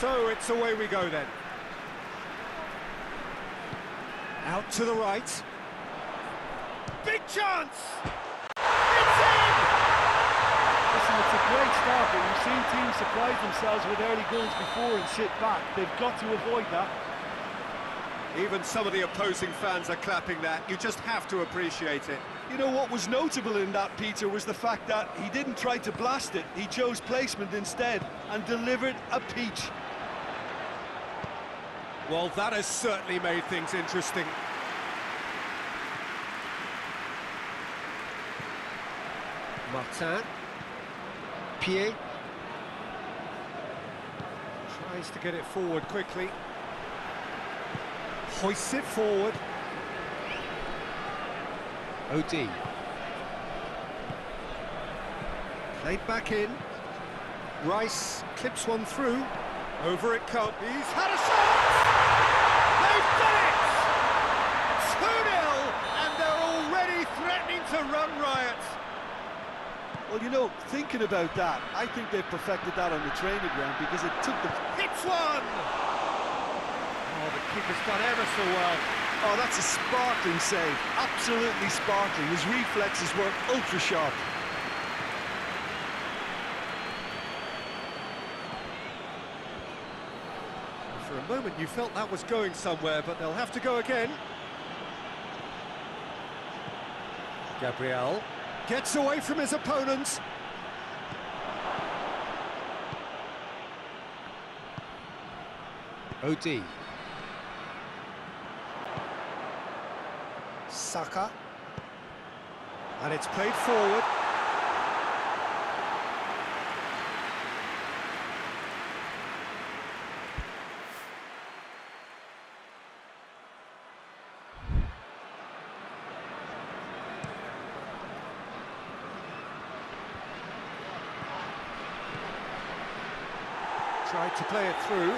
So it's away we go then. Out to the right. Big chance! It's in! Listen, it's a great start, but we've seen teams surprise themselves with early goals before and sit back. They've got to avoid that. Even some of the opposing fans are clapping that. You just have to appreciate it. You know what was notable in that, Peter, was the fact that he didn't try to blast it. He chose placement instead and delivered a peach. Well, that has certainly made things interesting. Martin. Pied. Tries to get it forward quickly. Hoists it forward. OD. Played back in. Rice clips one through. Over it comes. He's had a shot! They've done it! 2-0, and they're already threatening to run riot. Well, you know, thinking about that, I think they've perfected that on the training ground because it took them... Hits one! Oh, the keeper's done ever so well. Oh, that's a sparkling save. Absolutely sparkling. His reflexes were ultra-sharp. For a moment you felt that was going somewhere, but they'll have to go again. Gabriel gets away from his opponents. OD. Saka. And it's played forward. Tried to play it through.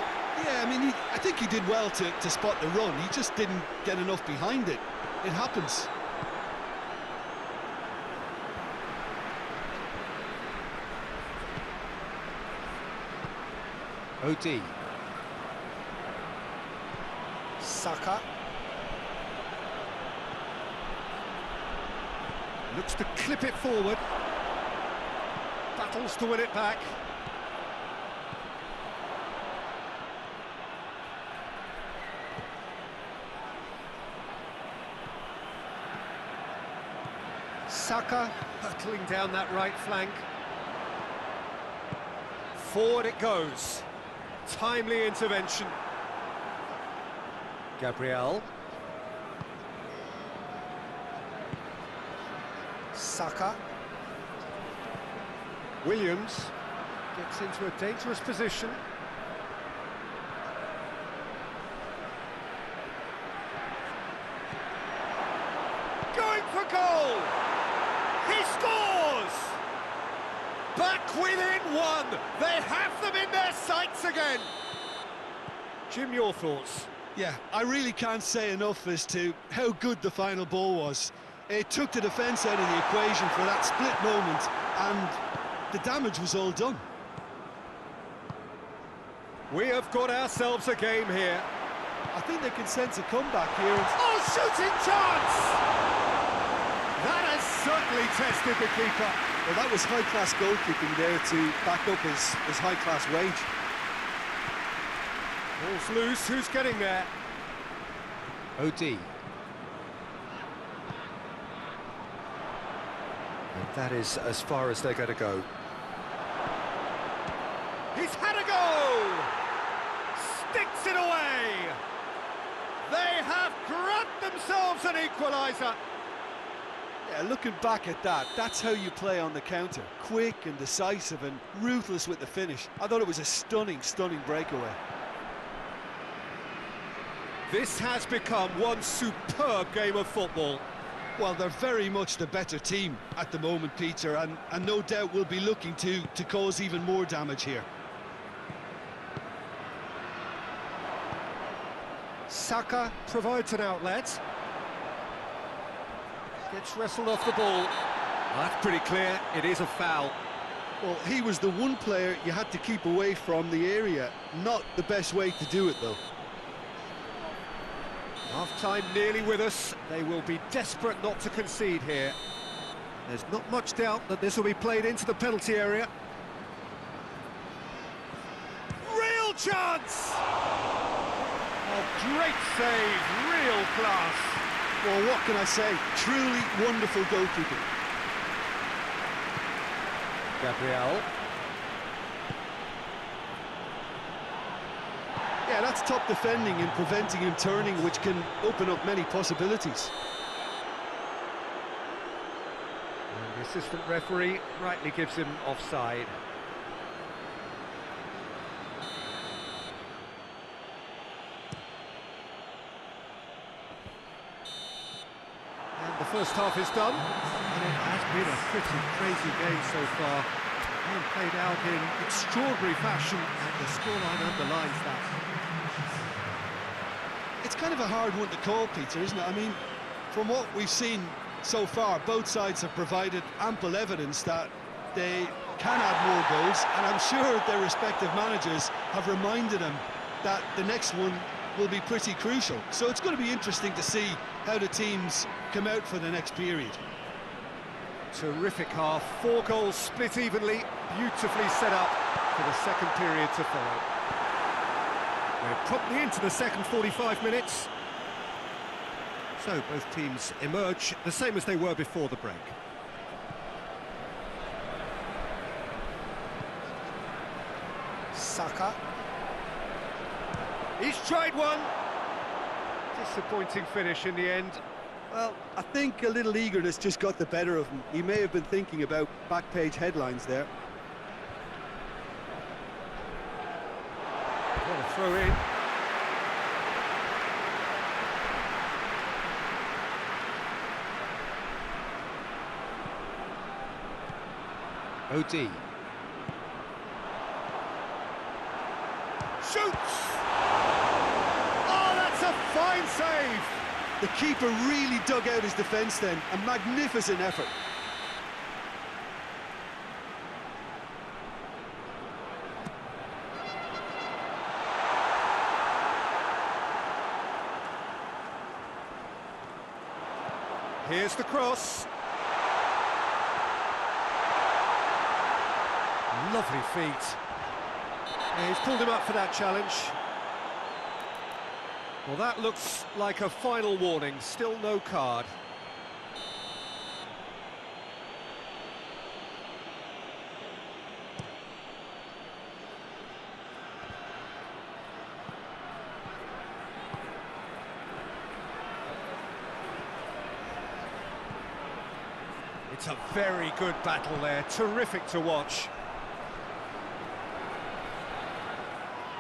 Yeah, I mean, I think he did well to spot the run. He just didn't get enough behind it. It happens. OD. Saka. Looks to clip it forward. Battles to win it back. Saka hurtling down that right flank. Forward it goes. Timely intervention. Gabriel. Saka. Williams gets into a dangerous position. Going for goal! He scores! Back within one! They have them in their sights again! Jim, your thoughts? Yeah, I really can't say enough as to how good the final ball was. It took the defence out of the equation for that split moment, and the damage was all done. We have got ourselves a game here. I think they can sense a comeback here. Oh, shooting chance! That has certainly tested the keeper. Well, that was high-class goalkeeping there to back up his high-class wage. Ball's loose, who's getting there? OD. And that is as far as they're going to go. He's had a go! Sticks it away! They have grabbed themselves an equaliser! Yeah, looking back at that, that's how you play on the counter. Quick and decisive and ruthless with the finish. I thought it was a stunning, stunning breakaway. This has become one superb game of football. Well, they're very much the better team at the moment, Peter, and no doubt will be looking to cause even more damage here. Saka provides an outlet. Gets wrestled off the ball. That's pretty clear, it is a foul. Well, he was the one player you had to keep away from the area. Not the best way to do it, though. Half-time nearly with us. They will be desperate not to concede here. There's not much doubt that this will be played into the penalty area. Real chance! Oh, great save, real class. Well, what can I say? Truly wonderful goalkeeping. Gabriel. Yeah, that's top defending and preventing him turning, which can open up many possibilities. And the assistant referee rightly gives him offside. And the first half is done, and it has been a pretty crazy game so far. Being played out in extraordinary fashion, and the scoreline underlines that. It's kind of a hard one to call, Peter, isn't it? I mean, from what we've seen so far, both sides have provided ample evidence that they can add more goals, and I'm sure their respective managers have reminded them that the next one will be pretty crucial. So it's going to be interesting to see how the teams come out for the next period. Terrific half, 4 goals split evenly, beautifully set up for the second period to follow. We're promptly into the second 45 minutes. So both teams emerge the same as they were before the break. Saka. He's tried one. Disappointing finish in the end. Well, I think a little eagerness just got the better of him. He may have been thinking about back-page headlines there. What a throw in. OD. Shoots! Oh, that's a fine save! The keeper really dug out his defence then. A magnificent effort. Here's the cross. Lovely feet. Yeah, he's pulled him up for that challenge. Well, that looks like a final warning. Still no card. It's a very good battle there. Terrific to watch.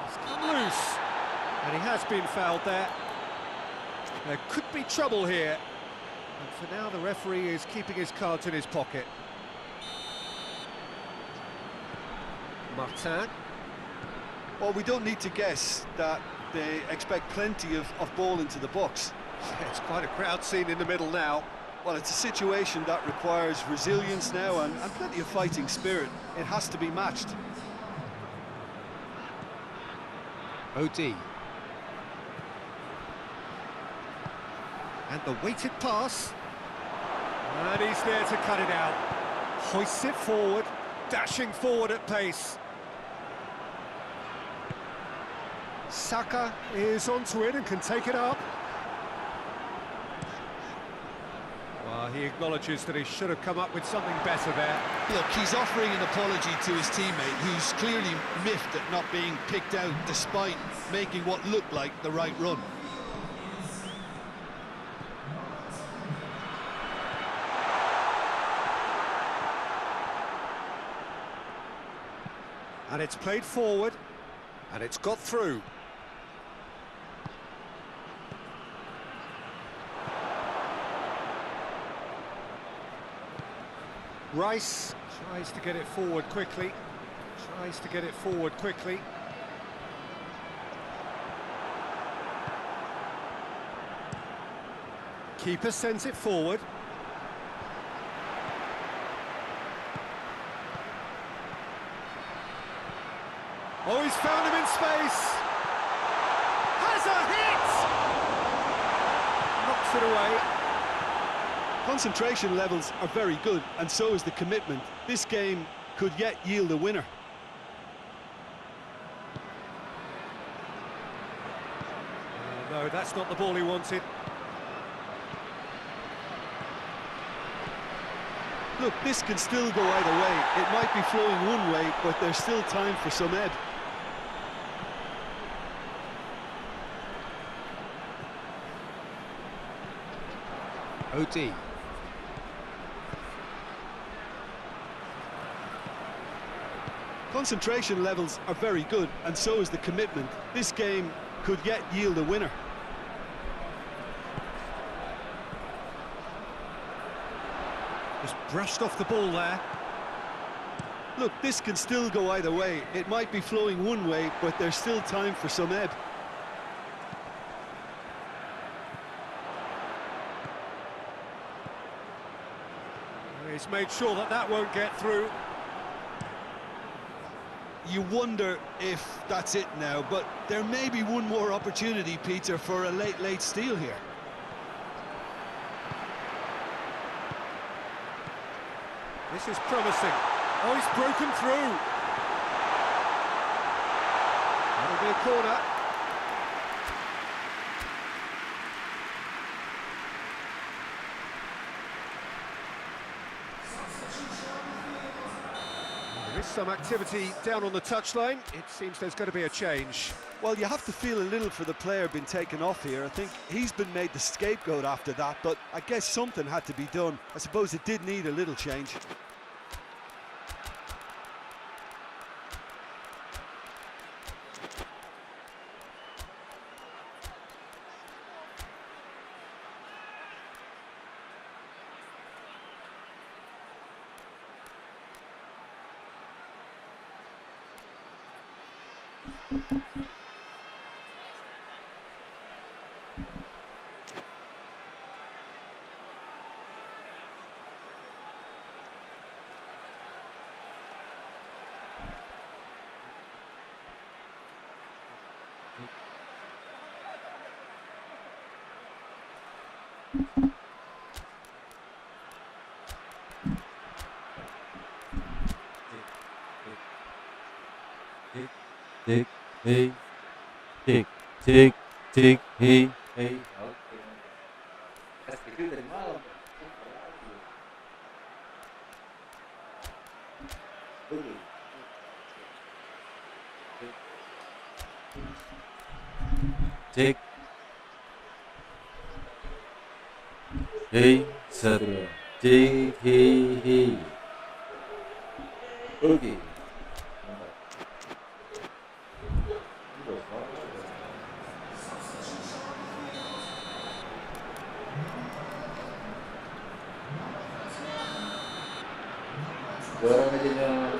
He's come loose. And he has been fouled there. There could be trouble here. And for now, the referee is keeping his cards in his pocket. Martin. Well, we don't need to guess that they expect plenty of ball into the box. Yeah, it's quite a crowd scene in the middle now. Well, it's a situation that requires resilience now and plenty of fighting spirit. It has to be matched. OD. And the weighted pass. And he's there to cut it out. Hoists it forward, dashing forward at pace. Saka is onto it and can take it up. Well, he acknowledges that he should have come up with something better there. Look, he's offering an apology to his teammate, who's clearly miffed at not being picked out despite making what looked like the right run. And it's played forward, and it's got through. Rice tries to get it forward quickly. Keeper sends it forward. Oh, he's found him in space. Has a hit! Knocks it away. Concentration levels are very good, and so is the commitment. This game could yet yield a winner. No, that's not the ball he wanted. Look, this can still go either way. It might be flowing one way, but there's still time for some ebb. OT. Concentration levels are very good, and so is the commitment. This game could yet yield a winner. Just brushed off the ball there. Look, this can still go either way. It might be flowing one way, but there's still time for some ebb. He's made sure that that won't get through. You wonder if that's it now, but there may be one more opportunity, Peter, for a late steal here. This is promising. Oh, he's broken through. That'll be a corner. There is some activity down on the touchline. It seems there's going to be a change. Well, you have to feel a little for the player being taken off here. I think he's been made the scapegoat after that, but I guess something had to be done. I suppose it did need a little change. Tick, hey, tick, tick, tick, hey, hey. Oke. Strategi dari malam. Oke. Cek. Hey, satu. Cek, hey, hey. Oke. Dorong aja dong.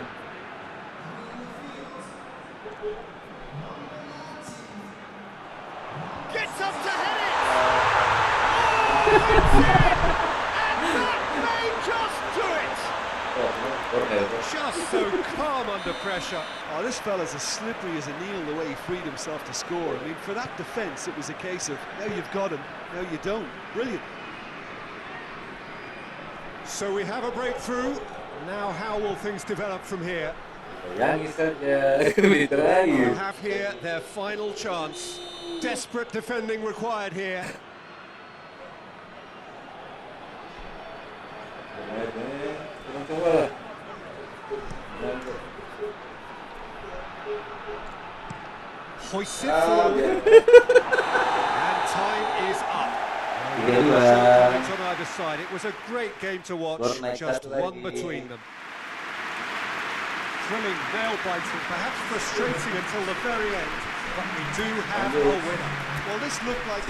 Gets up to hit it! Oh, it's in! And that may just do it! Just so calm under pressure. Oh, this fella's as slippery as a needle the way he freed himself to score. I mean, for that defence, it was a case of, now you've got him, now you don't. Brilliant. So we have a breakthrough. Now how will things develop from here? Bayangin saja, begitu lagi. We have here their final chance. Desperate defending required here. Hoists it forward. And time is up. On either side. It was a great game to watch, just one between them. Thrilling, nail-biting, perhaps frustrating until the very end, but we do have a winner. Well, this looked like...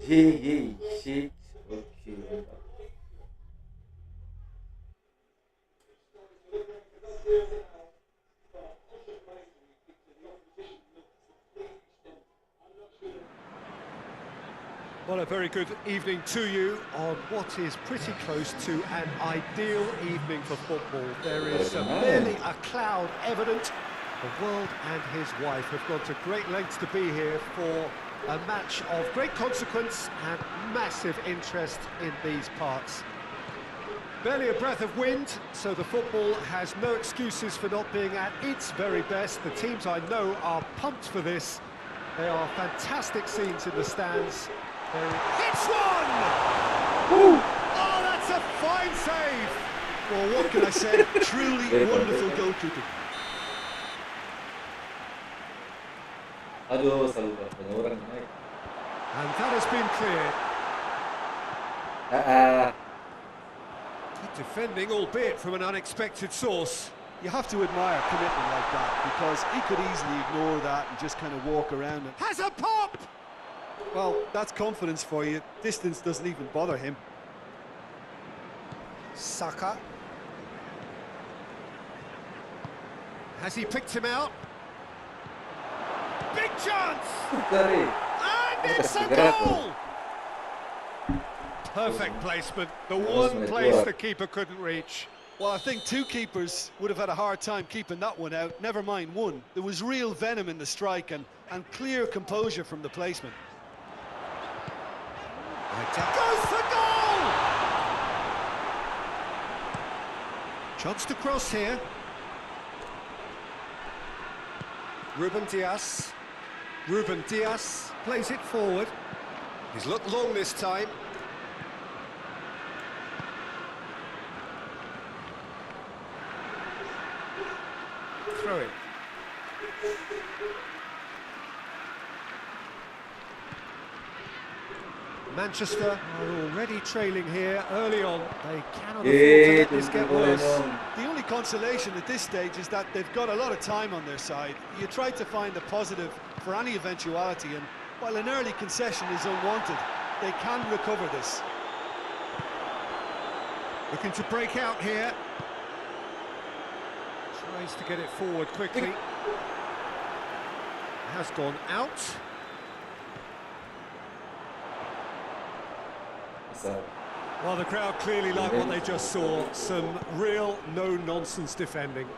J6. Okay. Well, a very good evening to you on what is pretty close to an ideal evening for football. There is barely a cloud evident. The world and his wife have gone to great lengths to be here for a match of great consequence and massive interest in these parts. Barely a breath of wind, so the football has no excuses for not being at its very best. The teams I know are pumped for this. There are fantastic scenes in the stands. Hits one! Woo! Oh, that's a fine save! Well, what can I say? Truly wonderful goalkeeping. Aduh, selalu banyak orang naik. And that has been cleared. Good defending, albeit from an unexpected source. You have to admire commitment like that, because he could easily ignore that and just kind of walk around it. Has a pop! Well, that's confidence for you. Distance doesn't even bother him. Saka. Has he picked him out? Big chance! Dari. And it's a goal! Perfect placement, the one place the keeper couldn't reach. Well, I think two keepers would have had a hard time keeping that one out, never mind one. There was real venom in the strike and clear composure from the placement. Goes for goal! Chance to cross here. Ruben Dias. Ruben Dias plays it forward. He's looked long this time. Throw it. Manchester are already trailing here early on. They cannot afford to let this get worse. The only consolation at this stage is that they've got a lot of time on their side. You try to find a positive for any eventuality, and while an early concession is unwanted, they can recover this. Looking to break out here. Tries to get it forward quickly. Has gone out. Well, the crowd clearly like what they just saw. Some real no-nonsense defending.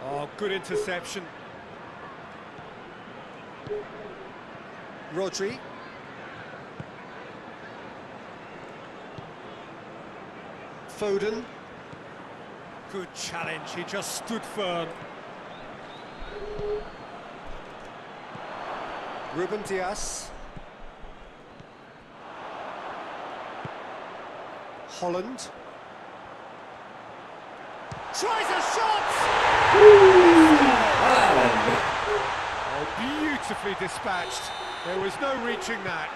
Oh, good interception. Rodri. Foden. Good challenge, he just stood firm. Ruben Dias. Holland. Tries a shot! Oh, beautifully dispatched. There was no reaching that.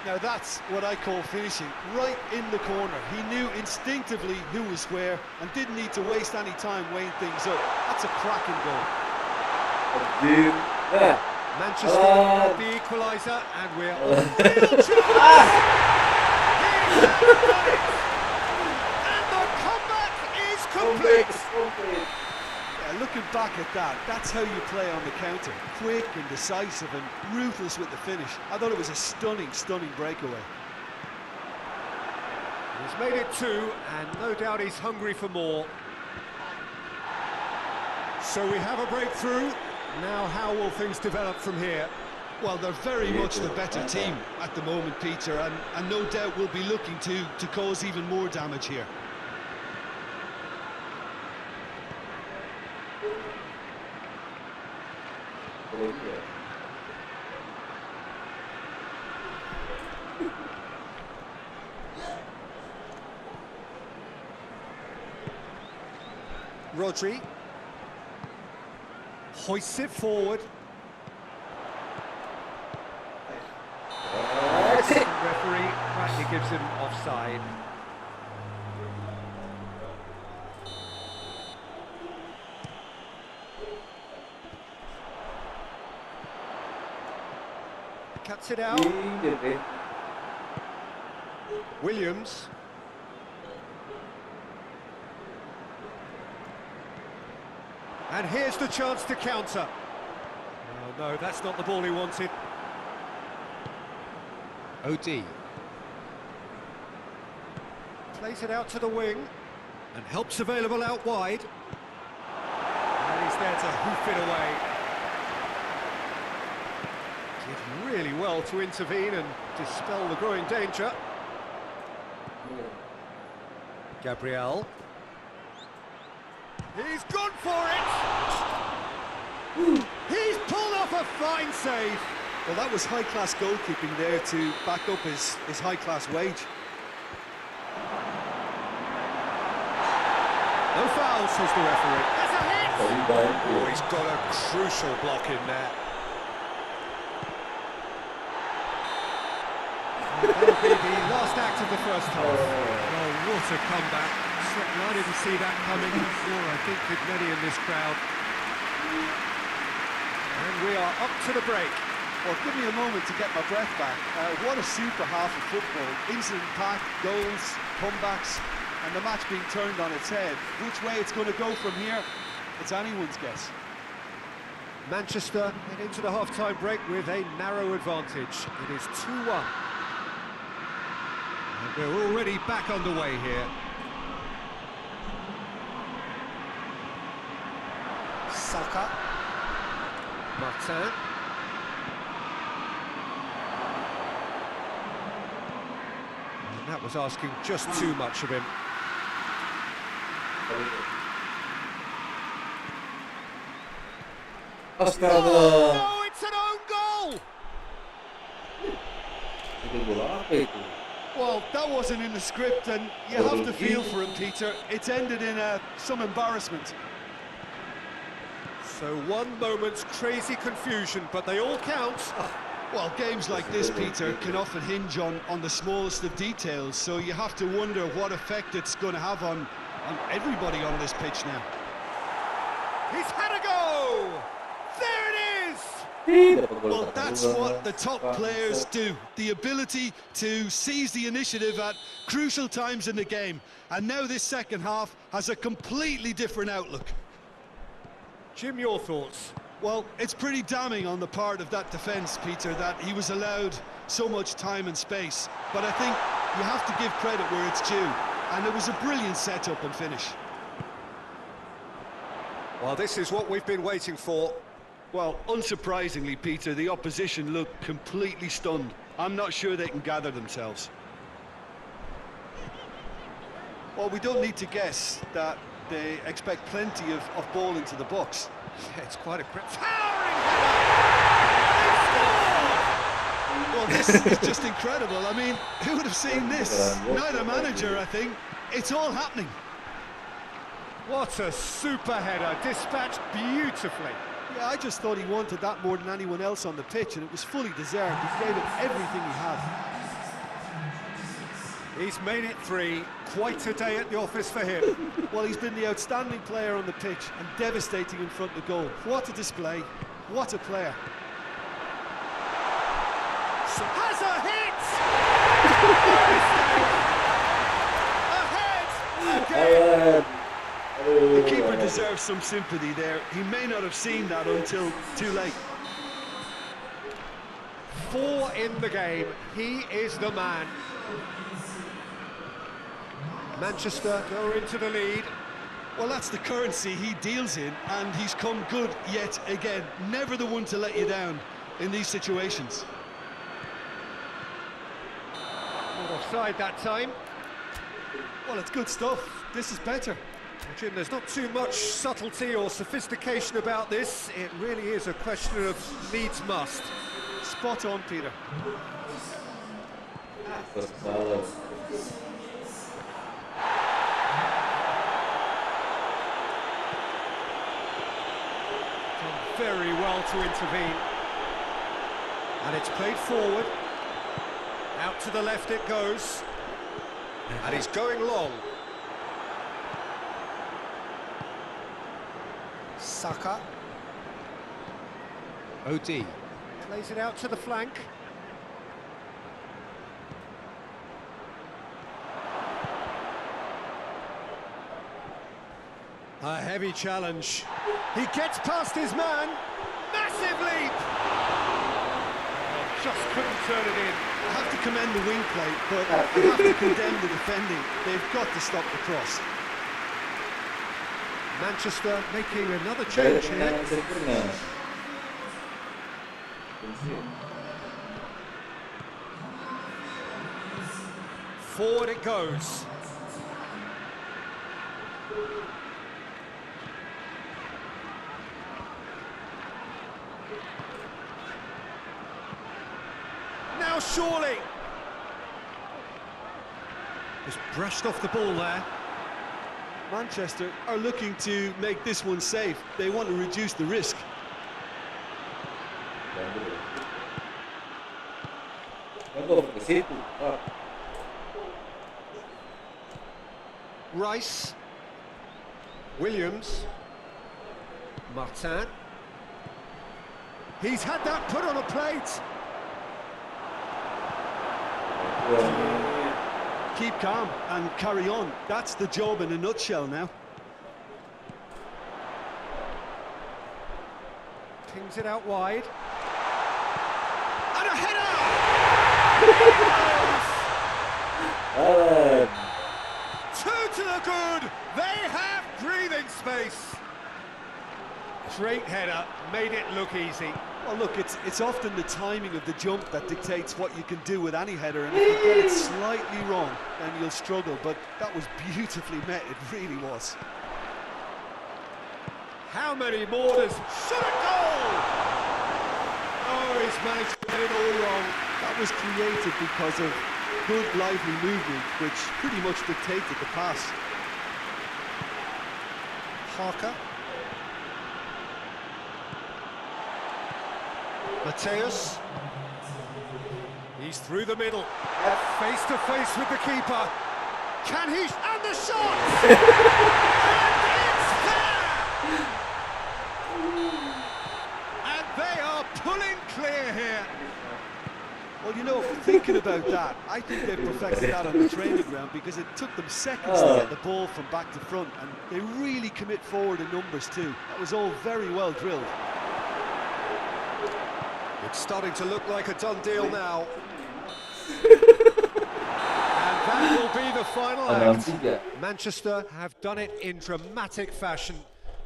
Now that's what I call finishing, right in the corner. He knew instinctively who was where and didn't need to waste any time weighing things up. That's a cracking goal. Manchester are the equaliser, and we're on real chance! He has done it! And the comeback is complete! Yeah, looking back at that, that's how you play on the counter. Quick and decisive and ruthless with the finish. I thought it was a stunning, stunning breakaway. He's made it two, and no doubt he's hungry for more. So we have a breakthrough. Now how will things develop from here? Well, they're very much the better team at the moment, Peter, and no doubt will be looking to cause even more damage here. Rodri hoists it forward. The referee rightly gives him offside. Cuts it out. Williams. And here's the chance to counter. Oh no, that's not the ball he wanted. OD. Plays it out to the wing. And help's available out wide. And he's there to hoof it away. Did really well to intervene and dispel the growing danger. Gabriel. He's gone for it! He's pulled off a fine save! Well, that was high-class goalkeeping there to back up his high-class wage. No foul, says the referee. There's a hit! Oh, he's got a crucial block in there. That'll be the last act of the first half. Oh, what a comeback. Certainly I didn't see that coming, nor I think did many in this crowd. And we are up to the break. Well, give me a moment to get my breath back. What a super half of football. Incident-packed, goals, comebacks, and the match being turned on its head. Which way it's going to go from here, it's anyone's guess. Manchester head into the half-time break with a narrow advantage. It is 2-1. And we're already back underway here. Saka. Martin. And that was asking just too much of him. Astaga. No, it's an own goal! Itu bola apa itu? Well, that wasn't in the script, and you have to feel for him, Peter. It's ended in some embarrassment. So one moment's crazy confusion, but they all count. Well, games like this, Peter, can often hinge on the smallest of details, so you have to wonder what effect it's going to have on everybody on this pitch now. He's had a go! There it is! Well, that's what the top players do. The ability to seize the initiative at crucial times in the game. And now this second half has a completely different outlook. Jim, your thoughts? Well, it's pretty damning on the part of that defence, Peter, that he was allowed so much time and space. But I think you have to give credit where it's due. And it was a brilliant setup and finish. Well, this is what we've been waiting for. Well, unsurprisingly, Peter, the opposition looked completely stunned. I'm not sure they can gather themselves. Well, we don't need to guess that they expect plenty of ball into the box. Yeah, it's quite a towering header! Well, this is just incredible. I mean, who would have seen this? Neither manager, I think. It's all happening. What a super header, dispatched beautifully. Yeah, I just thought he wanted that more than anyone else on the pitch, and it was fully deserved. He gave it everything he had. He's made it 3. Quite a day at the office for him. Well, he's been the outstanding player on the pitch and devastating in front of goal. What a display. What a player. Has a hit! Ahead again! The keeper deserves some sympathy there. He may not have seen that until too late. 4 in the game. He is the man. Manchester go into the lead. Well, that's the currency he deals in, and he's come good yet again. Never the one to let you down in these situations. Not offside that time. Well, it's good stuff. This is better. Jim, there's not too much subtlety or sophistication about this. It really is a question of needs must. Spot on, Peter. Done very well to intervene. And it's played forward. Out to the left it goes. And he's going long. Saka. OD. Plays it out to the flank. A heavy challenge. He gets past his man. Massive leap. Just couldn't turn it in. I have to commend the wing play, but I have to condemn the defending. They've got to stop the cross. Manchester making another change here. Forward it goes. Now surely. Just brushed off the ball there. Manchester are looking to make this one safe. They want to reduce the risk. Rice. Williams. Martin. He's had that put on a plate. Keep calm and carry on. That's the job in a nutshell now. Pings it out wide. And a header! Two to the good. They have breathing space. Great header, made it look easy. Well, look, it's often the timing of the jump that dictates what you can do with any header, and if you get it slightly wrong, then you'll struggle. But that was beautifully met, it really was. How many more does shoot a goal? Oh, he's managed to get it all wrong. That was created because of good, lively movement, which pretty much dictated the pass. Harker. Mateus. He's through the middle. Face to face with the keeper. Can he? And the shot! And it's there! And they are pulling clear here. Well, you know, thinking about that, I think they perfected that on the training ground because it took them seconds to get the ball from back to front, and they really commit forward in numbers too. That was all very well drilled. It's starting to look like a done deal now. And that will be the final act. Manchester have done it in dramatic fashion.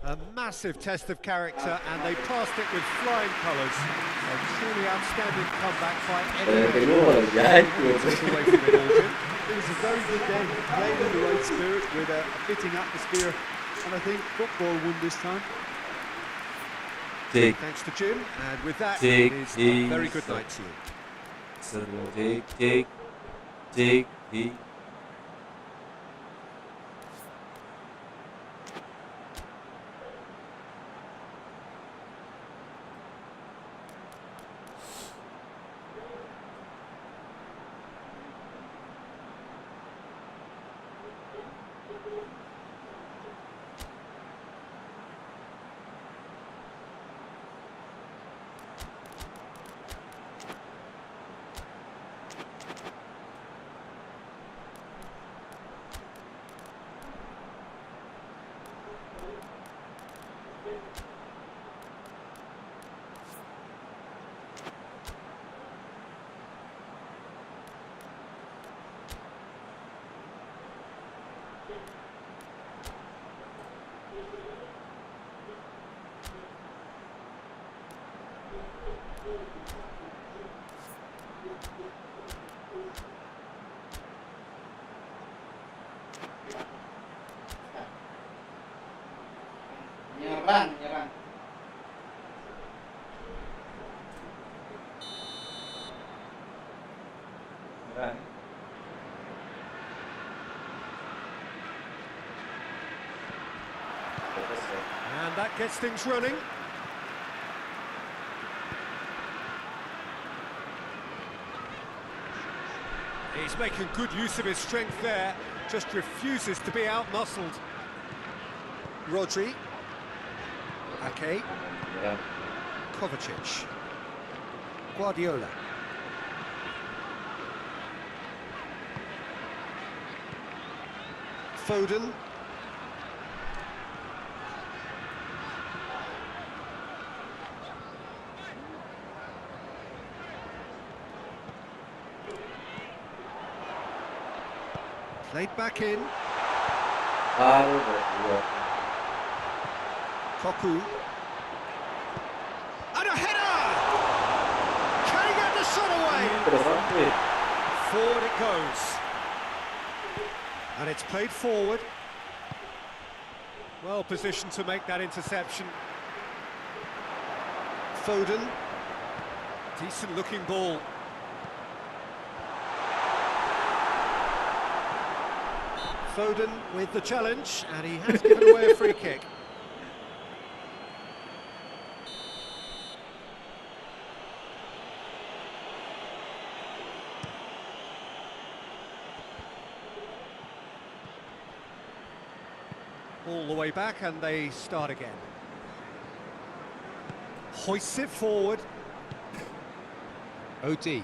A massive test of character, and they passed it with flying colours. A truly outstanding comeback by anyone. It was a very good game, played in the right spirit with a fitting atmosphere, and I think football won this time. Thanks to Jim, and with that, it is a very good night to you. Nyerang. And that gets things running. He's making good use of his strength there, just refuses to be out-muscled. Rodri. Ake. Kovacic. Guardiola. Foden. Played back in. Baru berdua. Koku. And a header! Can he get the shot away? Terus sampai. Forward it goes. And it's played forward. Well positioned to make that interception. Foden. Decent looking ball. Foden with the challenge, and he has given away a free kick. All the way back, and they start again. Hoists it forward. OT.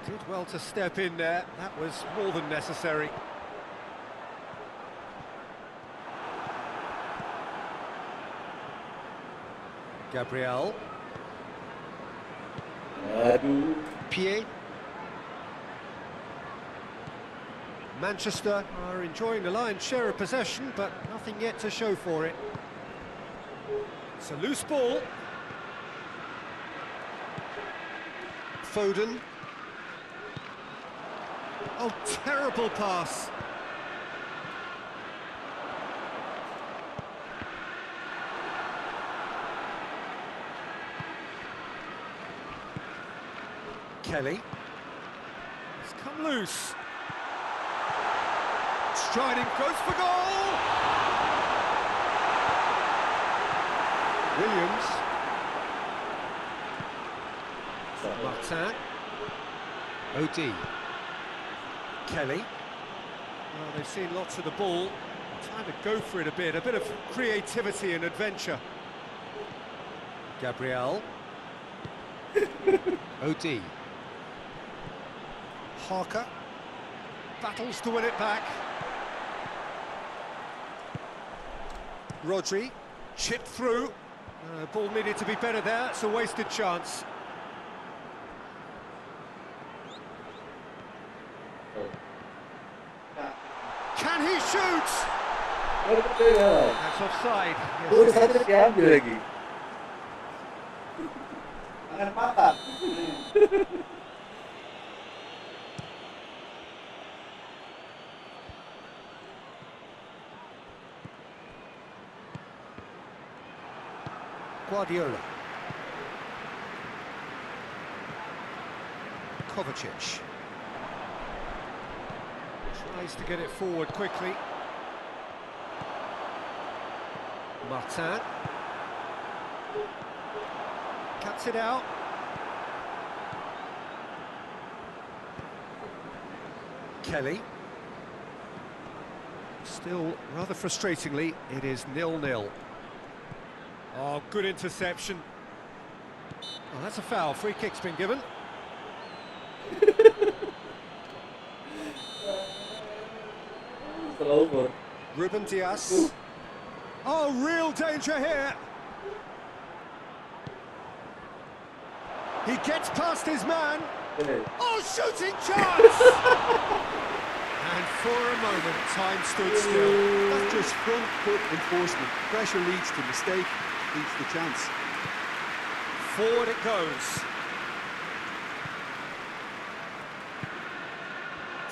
Did well to step in there. That was more than necessary. Gabriel. Aduh. Pied. Manchester are enjoying the lion's share of possession, but nothing yet to show for it. It's a loose ball. Foden. Oh, terrible pass. Kelly. It's come loose. Striding, goes for goal! Williams. Martin. OT. Kelly. Well, they've seen lots of the ball. Time to go for it a bit of creativity and adventure. Gabriel. OT. Harker. Battles to win it back. Rodri. Chipped through. Ball needed to be better there. It's a wasted chance. Can he shoot? Betul. That's offside. Yes, Baru it satu is. diambil lagi. Tangan patah. Guardiola. Kovacic. Tries to get it forward quickly. Martin. Cuts it out. Kelly. Still, rather frustratingly, it is 0-0. Oh, good interception. Oh, that's a foul. Free kick's been given. Over. Ruben Dias. Oh, real danger here. He gets past his man. Oh, shooting chance! And for a moment, time stood still. That's just front foot enforcement. Pressure leads to mistake, leads to chance. Forward it goes.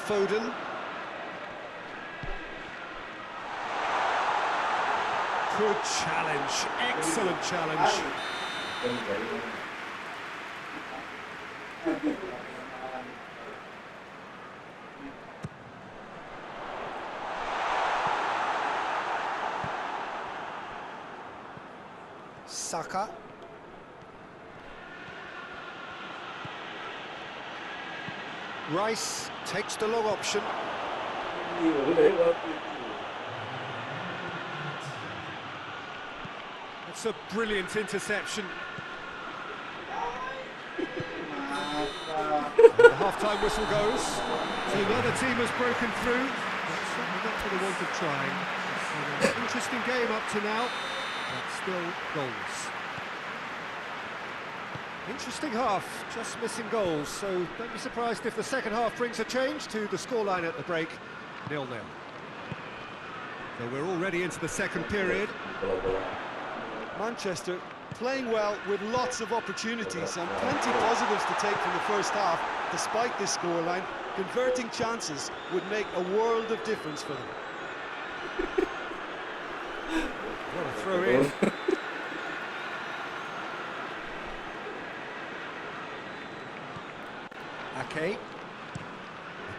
Foden. Good challenge, excellent challenge. Saka. Rice takes the long option. It's a brilliant interception. The half-time whistle goes. So another team has broken through. But certainly not for the want of trying. It's been an interesting game up to now, but still goals. Interesting half, just missing goals, so don't be surprised if the second half brings a change to the scoreline at the break, 0-0. So we're already into the second period. Manchester playing well with lots of opportunities and plenty positives to take from the first half. Despite this scoreline, converting chances would make a world of difference for them. What a throw in. Ake.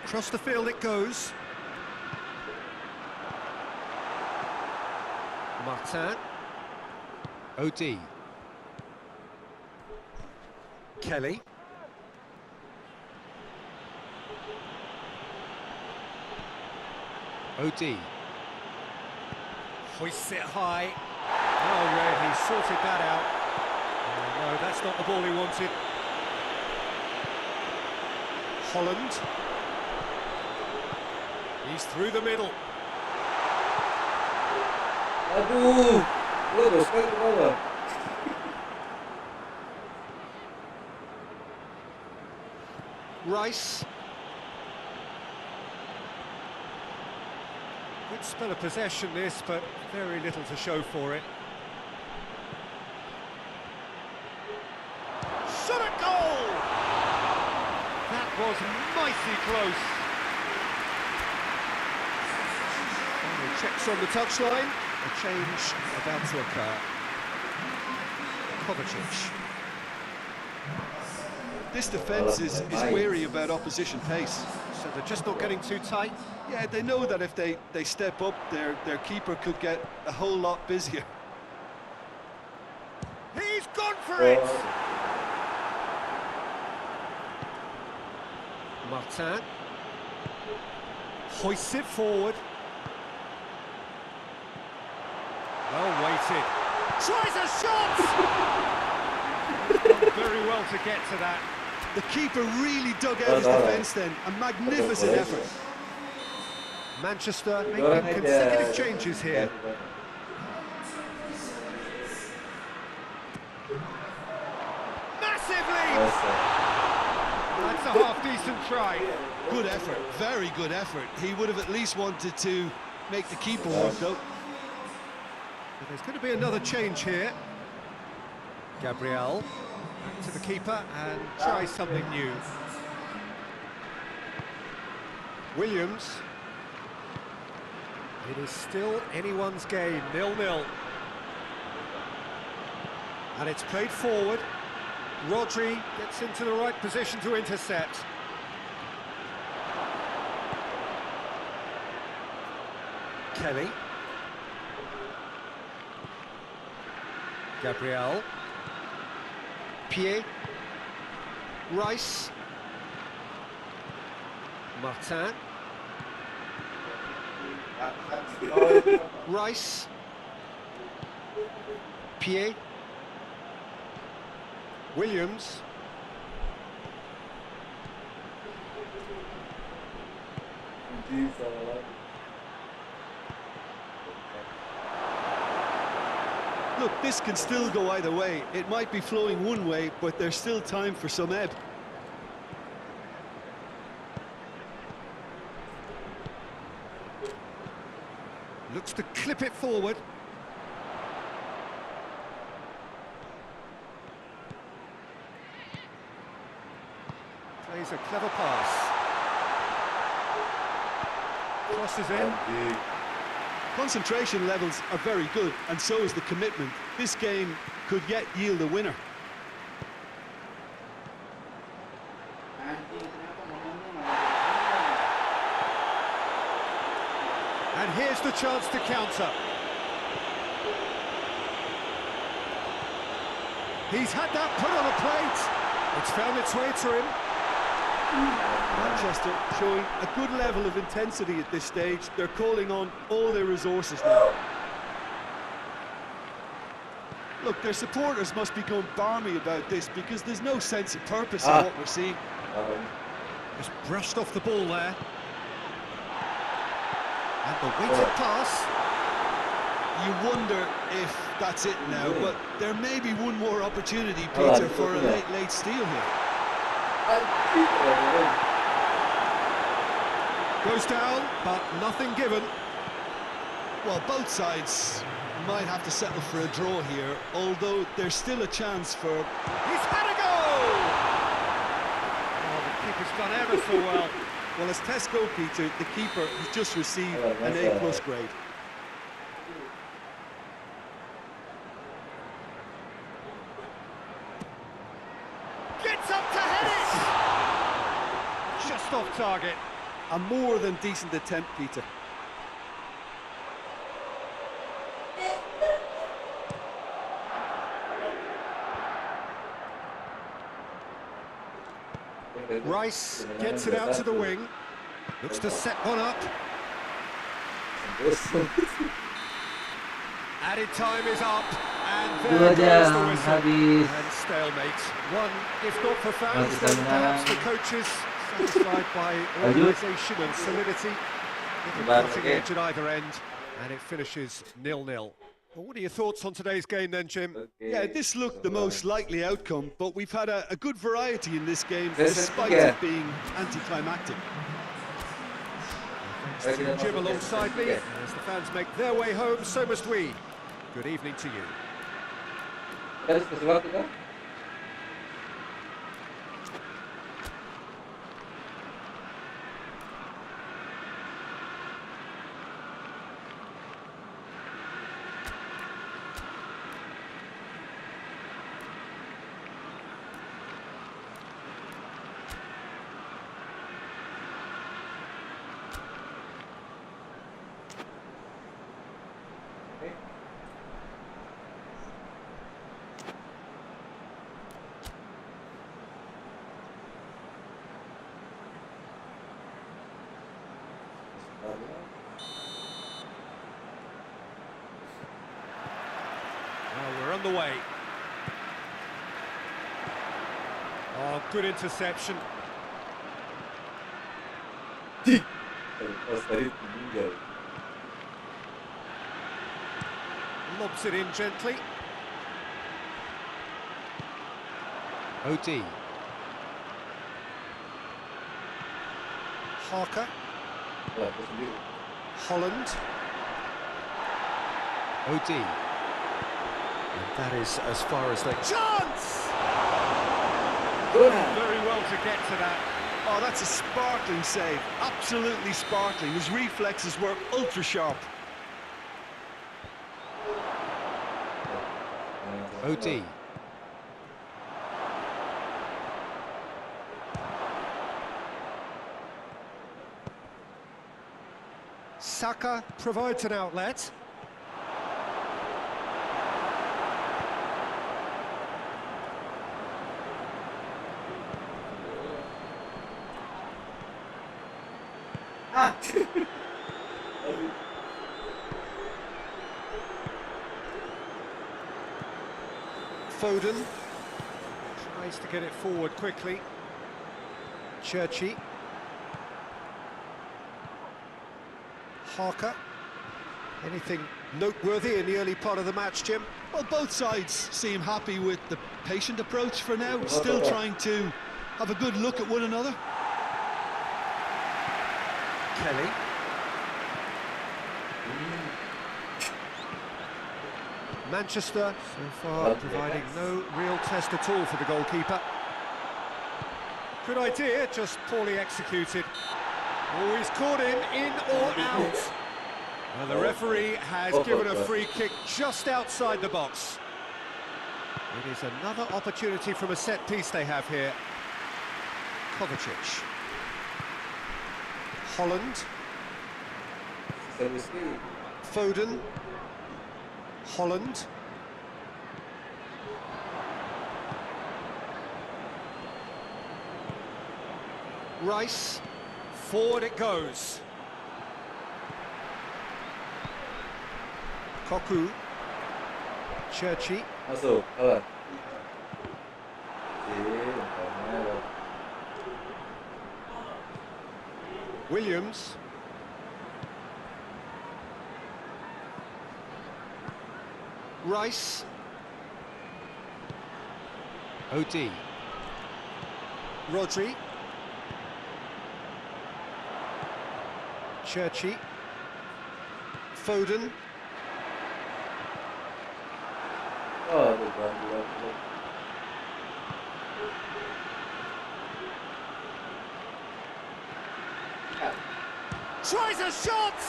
Across the field it goes. Martin. OD. Kelly. OD. Hoists it high. Oh, Red, he sorted that out. Oh, no, that's not the ball he wanted. Holland. He's through the middle. Aduh, lo sekali ke bawah. Rice. Good spell of possession this, but very little to show for it. Shot at goal! That was mighty close. Final checks on the touchline. A change about to occur. Kovacic. This defence is wary about opposition pace. So they're just not getting too tight. Yeah, they know that if they step up, their keeper could get a whole lot busier. He's gone for it! Martin. Hoists it forward. Well weighted. Tries a shot! Done very well to get to that. The keeper really dug out his defence then. A magnificent effort. Manchester making consecutive changes here. Massive lead! That's a half-decent try. Good effort, very good effort. He would have at least wanted to make the keeper work though. But there's going to be another change here. Gabriel back to the keeper and try something new. Williams. It is still anyone's game, 0-0. And it's played forward. Rodri gets into the right position to intercept. Kelly. Gabriel. Pierre. Rice. Martin. Rice. Pierre. Williams. Look, this can still go either way. It might be flowing one way, but there's still time for some ebb. Looks to clip it forward. Plays a clever pass. Crosses in. Concentration levels are very good, and so is the commitment. This game could yet yield a winner. And here's the chance to counter. He's had that put on a plate. It's found its way to him. Manchester showing a good level of intensity at this stage. They're calling on all their resources now. Look, their supporters must be going balmy about this because there's no sense of purpose in what we're seeing. Just brushed off the ball there. And the weighted pass. You wonder if that's it now, but there may be one more opportunity, Peter, for a late steal here. Goes down, but nothing given. Well, both sides might have to settle for a draw here, although there's still a chance for... He's had a goal! Oh, the keeper's done ever so well. Well, as test goalkeeper, the keeper has just received an A+ grade. Gets up to head it! Just off target. A more than decent attempt, Peter. Rice gets it out to the wing. Looks to set one up. Added time is up. And there goes the whistle. habis. And stalemate. One, if not for fans, then perhaps the coaches satisfied by organisation and solidity. Little cutting edge at either end. And it finishes 0-0. Well, what are your thoughts on today's game then, Jim? Yeah, this looked the most likely outcome, but we've had a good variety in this game, despite it being anticlimactic. Jim alongside me. As the fans make their way home, so must we. Good evening to you. Well, we're on the way. Oh, good interception. Lobs it in gently. OD. Harker. Holland. OD. And that is as far as they... Chance! Very well to get to that. Oh, that's a sparkling save. Absolutely sparkling. His reflexes were ultra sharp. OD. Saka provides an outlet. Foden tries to get it forward quickly. Churchy. Harker. Anything noteworthy in the early part of the match, Jim? Well, both sides seem happy with the patient approach for now, still trying to have a good look at one another. Kelly. Manchester, so far, providing no real test at all for the goalkeeper. Good idea, just poorly executed. Oh, he's caught him in or out. And the referee has given a free kick just outside the box. It is another opportunity from a set piece they have here. Kovacic. Holland. Foden. Holland. Rice. Forward it goes. Koku. Churchy. Williams. Rice. OD. Rodri. Churchy. Foden. Oh, good one, good one, good one. Tries a shot!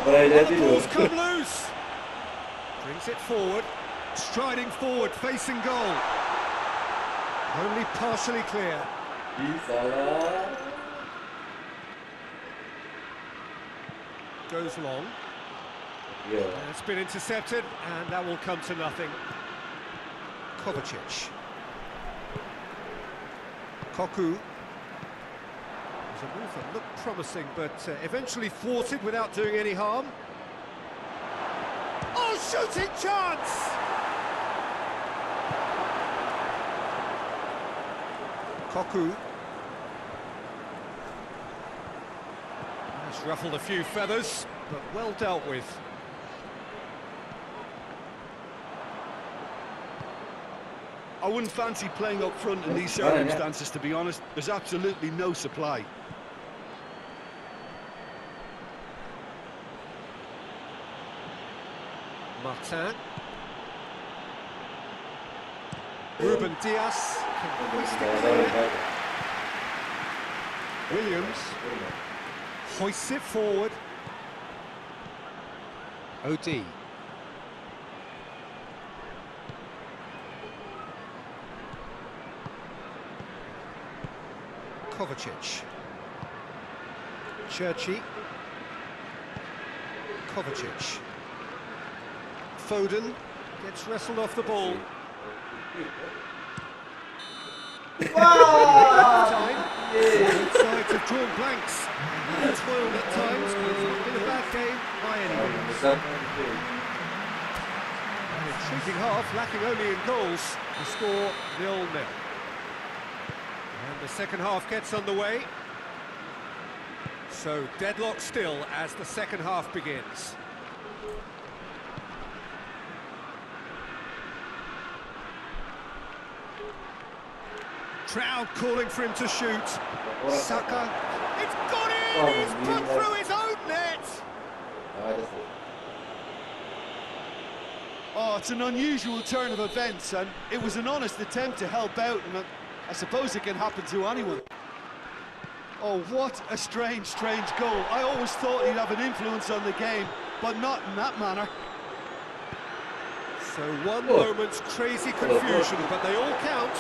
Boleh And jadi the tu. ball's come loose. Brings it forward. Striding forward, facing goal. Only partially clear. Salah. Goes long. Yeah. It's been intercepted, and that will come to nothing. Kovacic. Koku. It was a move that looked promising, but eventually thwarted without doing any harm. Oh, shooting chance! Koku. Has ruffled a few feathers, but well dealt with. I wouldn't fancy playing up front in these circumstances, to be honest. There's absolutely no supply. Martin. Ruben Diaz can hoist it clear. Williams hoists it forward. OD. Kovacic. Churchy. Kovacic. Foden gets wrestled off the ball. Time. Both sides have drawn blanks. And toiled at times, but it's not been a bad game by any means. An intriguing half, lacking only in goals. The score 0-0. And the second half gets underway. So deadlock still as the second half begins. Crowd calling for him to shoot. Saka. It's gone in! He's put through his own net! Oh, it's an unusual turn of events, and it was an honest attempt to help out, and I suppose it can happen to anyone. Oh, what a strange goal. I always thought he'd have an influence on the game, but not in that manner. So one moment's crazy confusion, but they all count.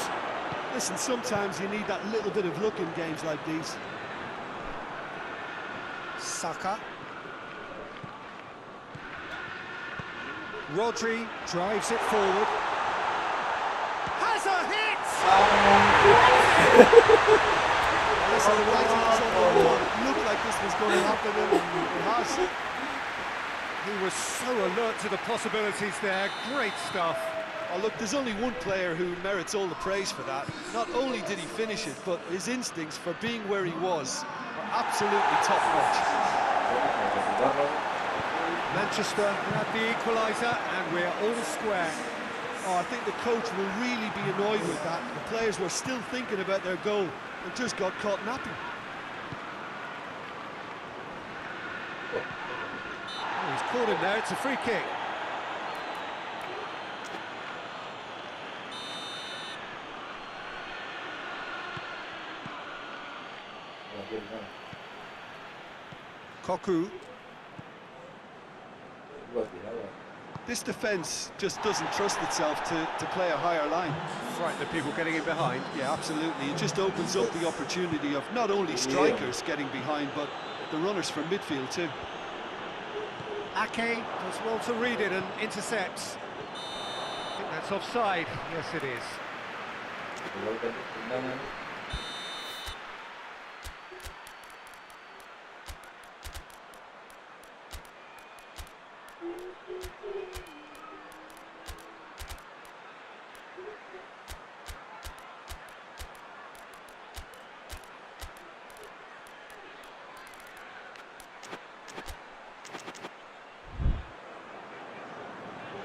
Listen, sometimes you need that little bit of luck in games like these. Saka. Rodri drives it forward. Has a hit! Listen, the writing was on the wall. It looked like this was going to happen, and it has. He was so alert to the possibilities there. Great stuff. Oh, look, there's only one player who merits all the praise for that. Not only did he finish it, but his instincts for being where he was are absolutely top-notch. Manchester had the equaliser, and we're all square. Oh, I think the coach will really be annoyed with that. The players were still thinking about their goal and just got caught napping. Oh, he's caught him there. It's a free kick. Koku. This defence just doesn't trust itself to play a higher line. Frighten the people getting in behind. Yeah, absolutely. It just opens up the opportunity of not only strikers getting behind, but the runners from midfield too. Ake does well to read it and intercepts. I think that's offside. Yes, it is.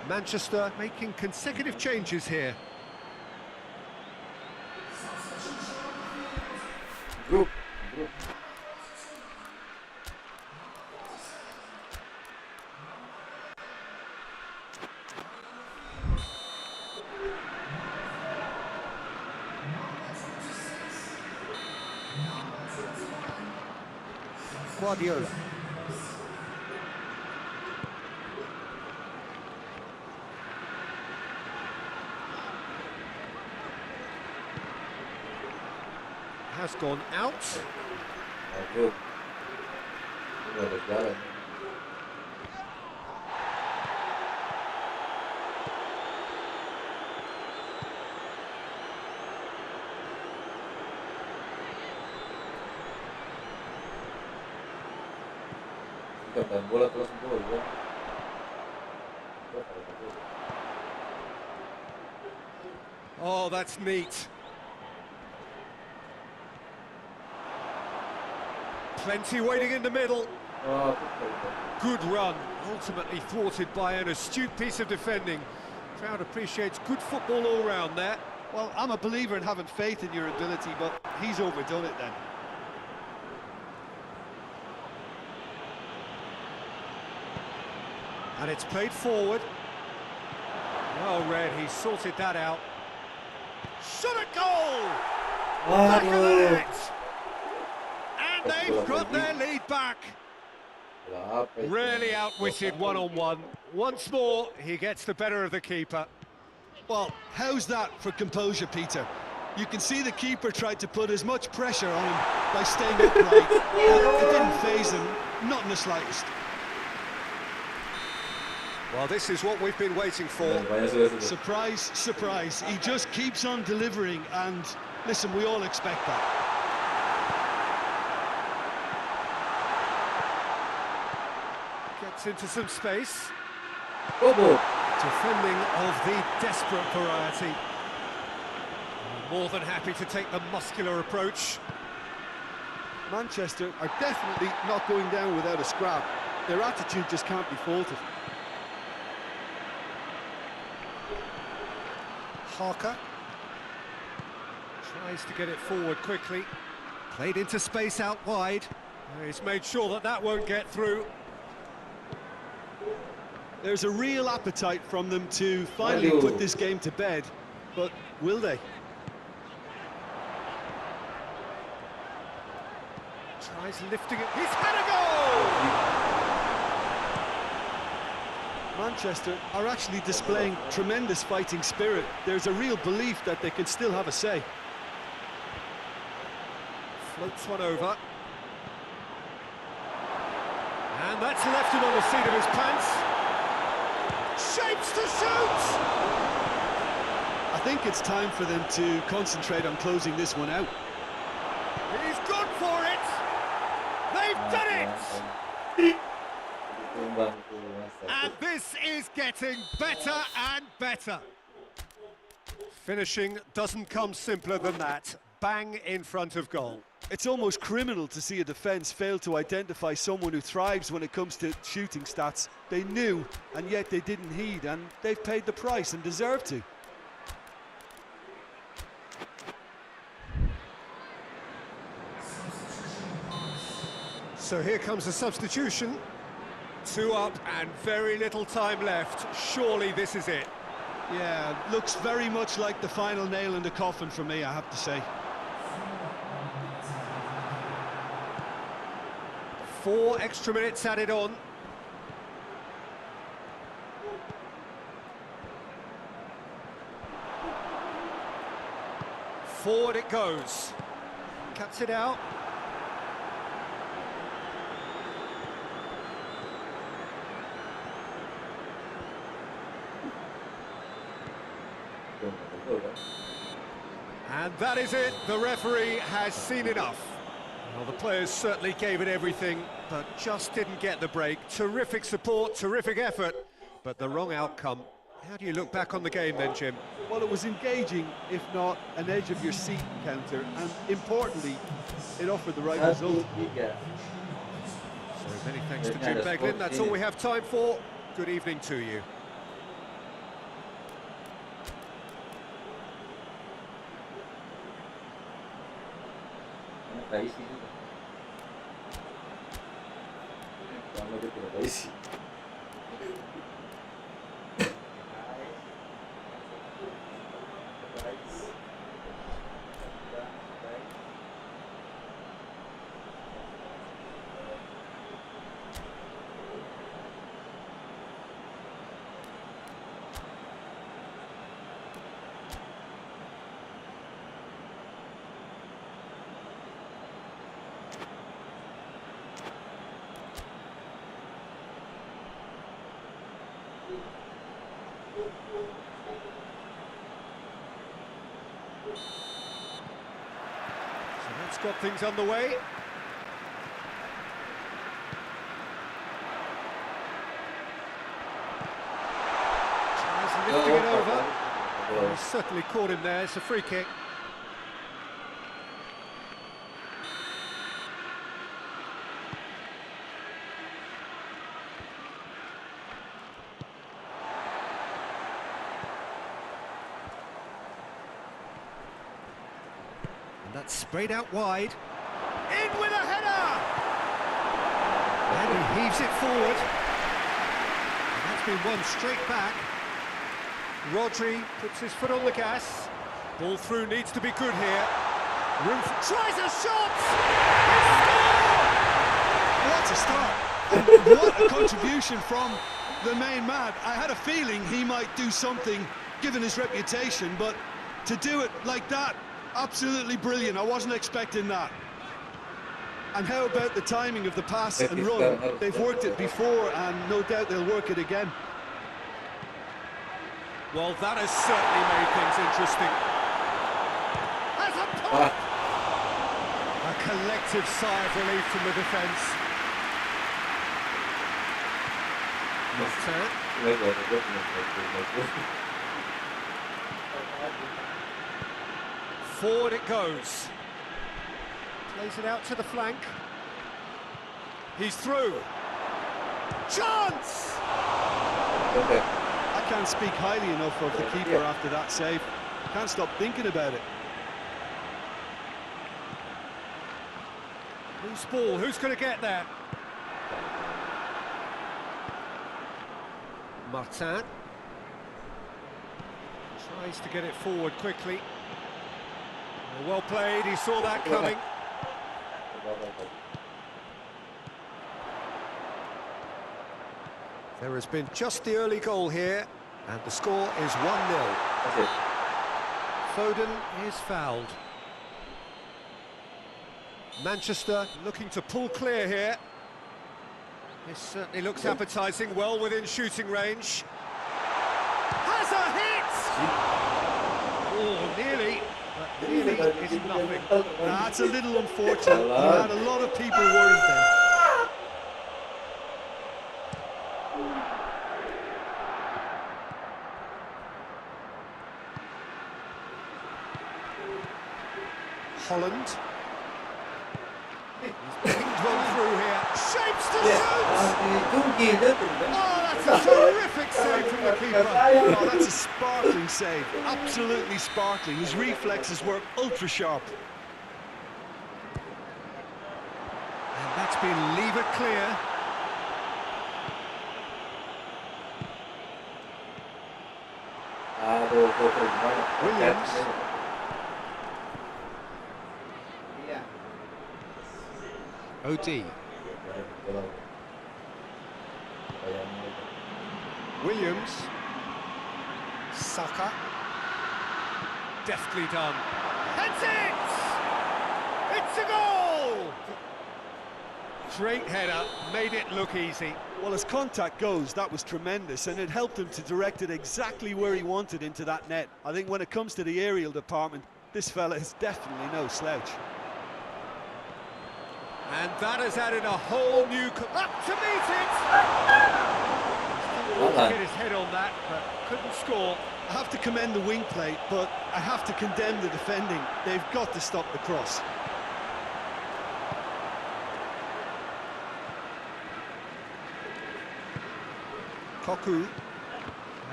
Manchester making consecutive changes here. Grup. Guardiola. Has gone out. Aduh. Udah ada jalan. Jika main bola terus gol ya. Oh, that's neat. Plenty waiting in the middle. Oh, Good run, ultimately thwarted by an astute piece of defending. Crowd appreciates good football all round there. Well, I'm a believer in having faith in your ability, but he's overdone it then. And it's played forward. Well read, he sorted that out. Shot a goal! Back of the net! And they've got their lead back. Really outwitted one-on-one. Once more, he gets the better of the keeper. Well, how's that for composure, Peter? You can see the keeper tried to put as much pressure on him by staying upright. It didn't faze him, not in the slightest. Well, this is what we've been waiting for. Surprise, surprise. He just keeps on delivering, and listen, we all expect that. Gets into some space. Bobo. Defending of the desperate variety. More than happy to take the muscular approach. Manchester are definitely not going down without a scrap. Their attitude just can't be faulted. Harker tries to get it forward quickly. Played into space out wide. He's made sure that that won't get through. There's a real appetite from them to finally put this game to bed, but will they? Tries lifting it. He's had a goal! Manchester are actually displaying tremendous fighting spirit. There's a real belief that they can still have a say. Floats one over. And that's left him on the seat of his pants. Shapes to shoot! I think it's time for them to concentrate on closing this one out. He's gone for it! They've done it! And this is getting better and better. Finishing doesn't come simpler than that. Bang in front of goal. It's almost criminal to see a defence fail to identify someone who thrives when it comes to shooting stats. They knew, and yet they didn't heed, and they've paid the price and deserve to. So here comes a substitution. 2 up and very little time left. Surely this is it. Yeah, looks very much like the final nail in the coffin for me, I have to say. 4 extra minutes added on. Forward it goes. Cuts it out. And that is it. The referee has seen enough. Well, the players certainly gave it everything, but just didn't get the break. Terrific support, terrific effort, but the wrong outcome. How do you look back on the game then, Jim? Well, it was engaging, if not an edge-of-your-seat encounter, and importantly, it offered the right result. So many thanks to Jim Beglin. That's all we have time for. Good evening to you. nggak isi juga. Lama dia tidak isi. So that's got things underway. Tries lifting it over. He's certainly caught him there. It's a free kick. And that's sprayed out wide. In with a header! And he heaves it forward. And that's been won straight back. Rodri puts his foot on the gas. Ball through needs to be good here. Room for... Tries a shot! What a start! And what a contribution from the main man. I had a feeling he might do something, given his reputation, but to do it like that, absolutely brilliant. I wasn't expecting that. And how about the timing of the pass and run? They've worked it before, and no doubt they'll work it again. Well, that has certainly made things interesting. Has a pop! A collective sigh of relief from the defence. Forward it goes. Plays it out to the flank. He's through. Chance! I can't speak highly enough of the keeper after that save. Can't stop thinking about it. Loose ball, who's going to get there? Martin. Tries to get it forward quickly. Well played, he saw that coming. There has been just the early goal here, and the score is 1-0. Foden is fouled. Manchester looking to pull clear here. This certainly looks appetising, well within shooting range. Has a hit! Oh, nearly. But nearly is nothing. That's a little unfortunate. You had a lot of people worried then. Holland. He's pinged one through here. Shapes to shoot! Oh, that's a terrific save from the keeper. Oh, that's a sparkling save. Absolutely sparkling. His reflexes were ultra sharp. And that's been levered clear. Williams. OD. Williams. Saka. Deftly done. That's it! It's a goal! Straight header, made it look easy. Well, as contact goes, that was tremendous, and it helped him to direct it exactly where he wanted into that net. I think when it comes to the aerial department, this fella is definitely no slouch. And that has added a whole new... Up to meet it! Get his head on that, but couldn't score. I have to commend the wing play, but I have to condemn the defending. They've got to stop the cross. Koku.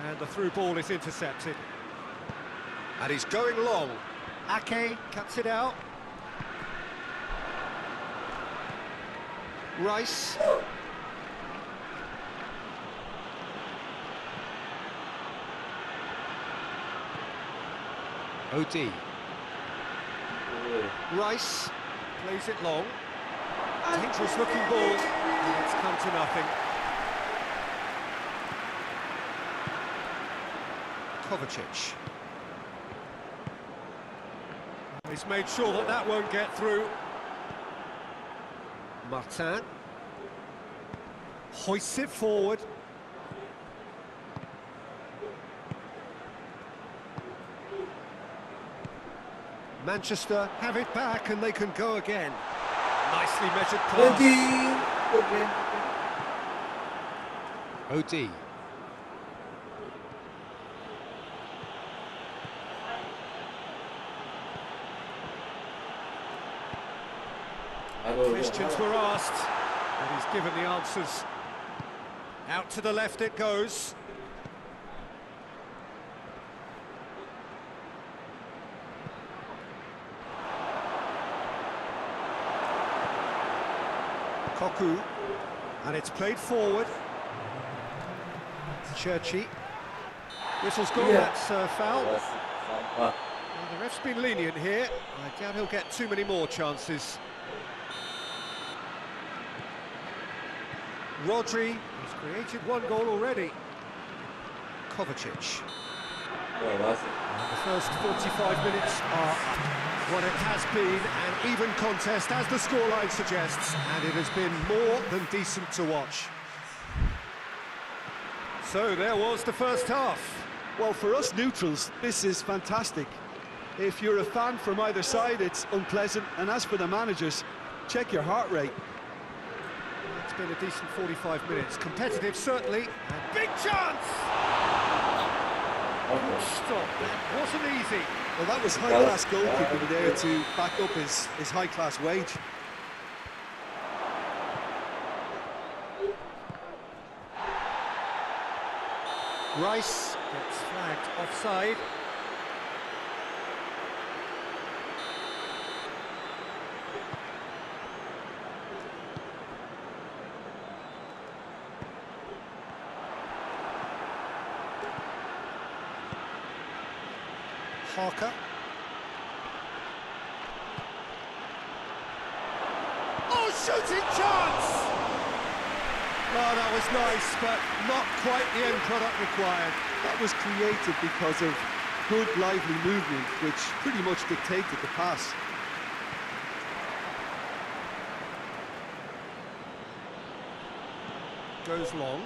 And the through ball is intercepted. And he's going long. Ake cuts it out. Rice. OT. Rice plays it long. Dangerous looking ball. And it's come to nothing. Kovacic. He's made sure that that won't get through. Martin. Hoists it forward. Manchester have it back and they can go again. Nicely measured pass. OT. Questions were asked, and he's given the answers. Out to the left it goes. Koku, and it's played forward. Churchy. Whistle's gone, that's foul. Well, the ref's been lenient here. I doubt he'll get too many more chances. Rodri has created one goal already. Kovacic. And the first 45 minutes are what it has been, an even contest, as the scoreline suggests, and it has been more than decent to watch. So there was the first half. Well, for us neutrals, this is fantastic. If you're a fan from either side, it's unpleasant. And as for the managers, check your heart rate. It's been a decent 45 minutes. Competitive, certainly. And big chance! Good stop. That wasn't easy. Well, that was high-class goalkeeping there to back up his high-class wage. Rice gets flagged offside. Harker. Oh, shooting chance! Oh, that was nice, but not quite the end product required. That was created because of good, lively movement, which pretty much dictated the pass. Goes long.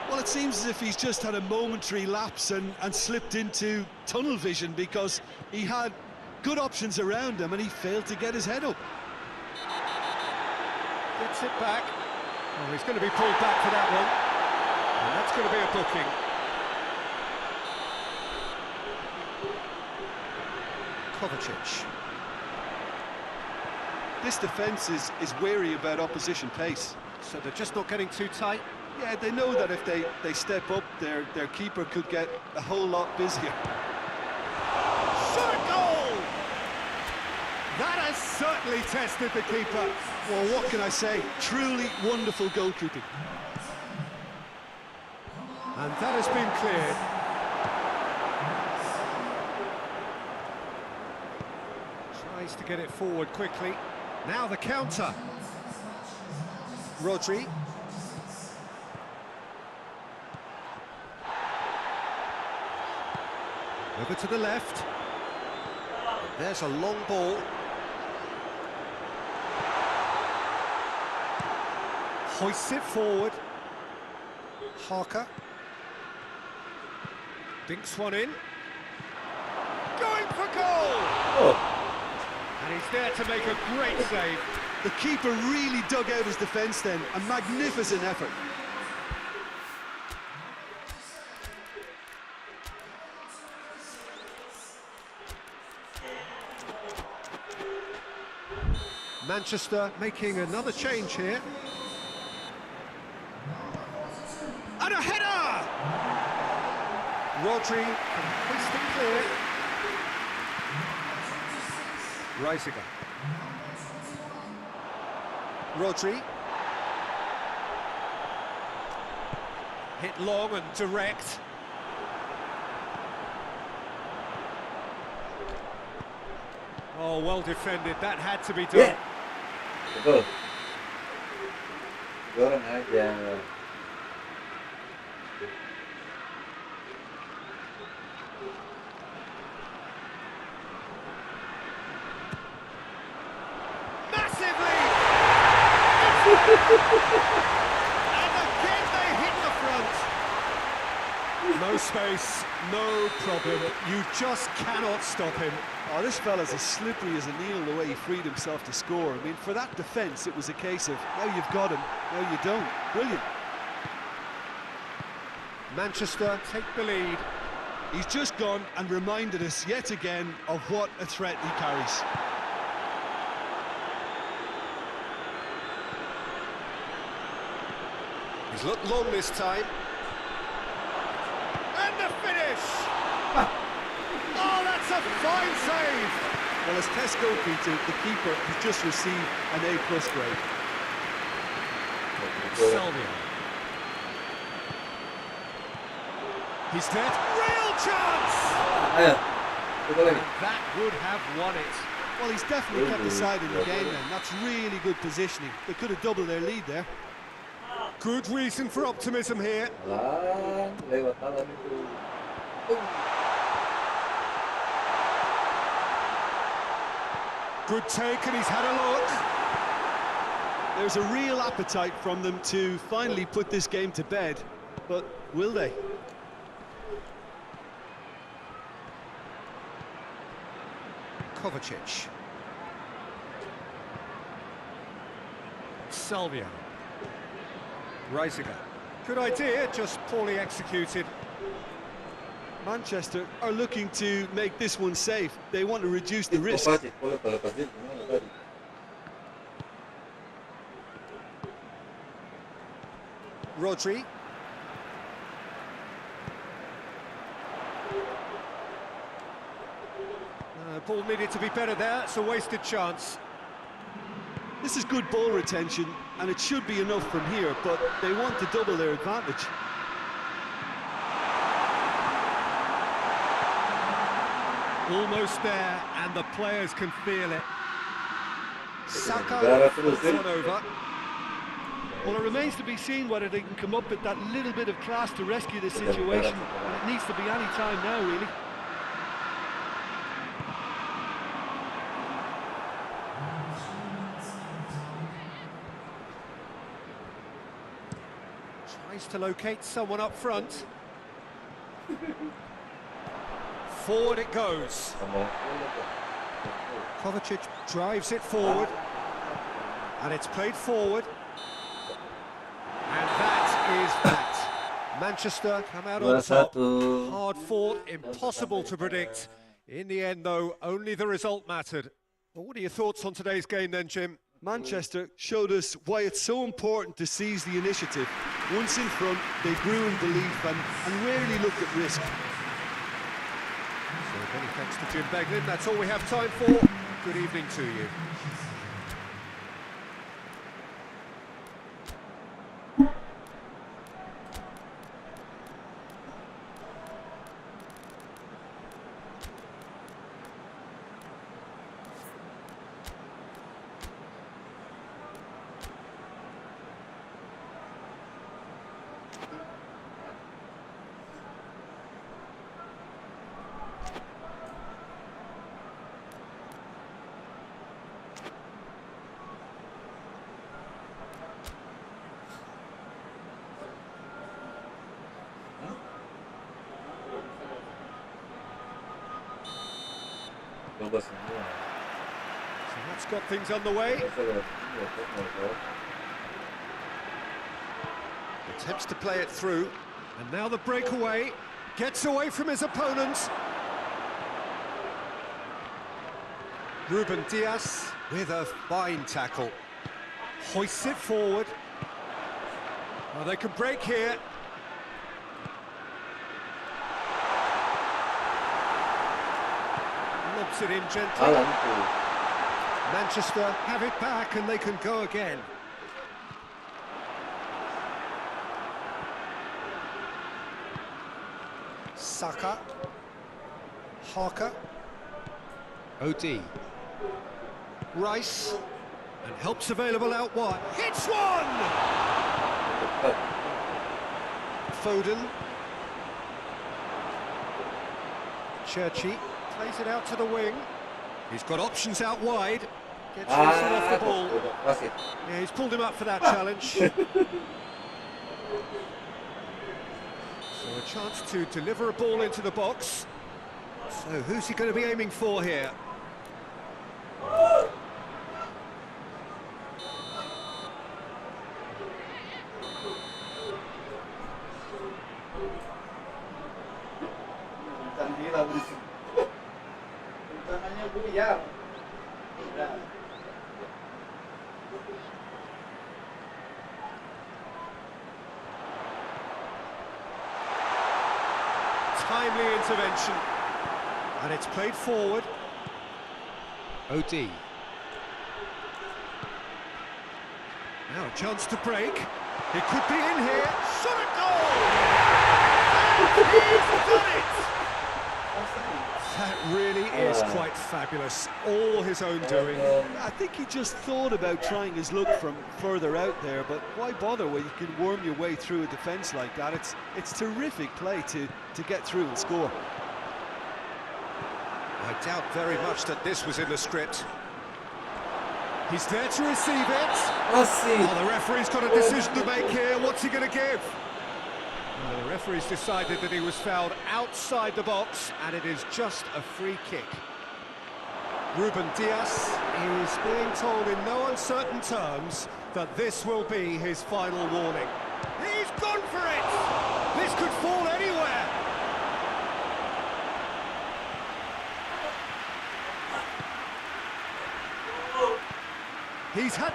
Well, it seems as if he's just had a momentary lapse and slipped into tunnel vision, because he had good options around him and he failed to get his head up. Gets it back. Oh, he's going to be pulled back for that one. And that's going to be a booking. Kovacic. This defence is wary about opposition pace. So they're just not getting too tight. Yeah, they know that if they step up, their keeper could get a whole lot busier. Shot goal! That has certainly tested the keeper. Well, what can I say? Truly wonderful goalkeeping. And that has been cleared. Tries to get it forward quickly. Now the counter. Rodri. Over to the left. There's a long ball. Hoists it forward. Harker. Dinks one in. Going for goal! Oh. And he's there to make a great save. The keeper really dug out his defence then. A magnificent effort. Manchester making another change here. And a header! Rodri can hoist it clear. Reisiger. Rodri. Hit long and direct. Oh, well defended. That had to be done. Yeah. Betul. Tiga orang aja. Massively! And again they hit the front. No space, no problem. You just cannot stop him. Oh, this fella's as slippery as a needle the way he freed himself to score. I mean, for that defence, it was a case of, now you've got him, now you don't. Brilliant. Manchester take the lead. He's just gone and reminded us yet again of what a threat he carries. He's looked long this time. And the finish! Oh, that's a fine save! Well, as Tesco Peter, the keeper, has just received an A+ grade. Salvio. He's dead. Real chance! Ayo. Betul lagi. That would have won it. Well, he's definitely kept the side in the game then. That's really good positioning. They could have doubled their lead there. Good reason for optimism here. Alang, lewat alam itu. Good take, and he's had a look. There's a real appetite from them to finally put this game to bed, but will they? Kovacic. Salvio. Reisiger. Good idea, just poorly executed. Manchester are looking to make this one safe. They want to reduce the risk. Kovacic, boleh kalau Kovacic gimana tadi? Rodri. Ball needed to be better there, it's a wasted chance. This is good ball retention, and it should be enough from here, but they want to double their advantage. Almost there, and the players can feel it. Saka Gara puts terus, one over. Well, it remains to be seen whether they can come up with that little bit of class to rescue the situation, and it needs to be any time now, really. Tries to locate someone up front. Forward it goes. Kovacic drives it forward. And it's played forward. And that is that. Manchester come out on top. 2-1. Hard fought, impossible to predict. In the end, though, only the result mattered. Well, what are your thoughts on today's game then, Jim? Manchester showed us why it's so important to seize the initiative. Once in front, they grew in belief and rarely looked at risk. So many thanks to Jim Beglin. That's all we have time for. Good evening to you. So that's got things underway. Attempts to play it through, and now the breakaway gets away from his opponent. Ruben Diaz with a fine tackle, hoists it forward. Well, they can break here. Lobs it in gently. Manchester have it back and they can go again. Saka. Harker. OT. Rice. And help's available out wide. Hits one! Foden. Churchy plays it out to the wing. He's got options out wide. Gets Wilson off the ball. Yeah, he's pulled him up for that challenge. So a chance to deliver a ball into the box. So who's he going to be aiming for here? Timely intervention. And it's played forward. OT. Now a chance to break. It could be in here. Shot a goal! And he's done it! That really is quite fabulous. All his own doing. I think he just thought about trying his luck from further out there, but why bother when you can worm your way through a defence like that? It's terrific play to get through and score. I doubt very much that this was in the script. He's there to receive it. Oh, the referee's got a decision to make here. What's he going to give? Well, the referee's decided that he was fouled outside the box, and it is just a free kick. Ruben Dias is being told in no uncertain terms that this will be his final warning. He's gone for it! This could fall anywhere!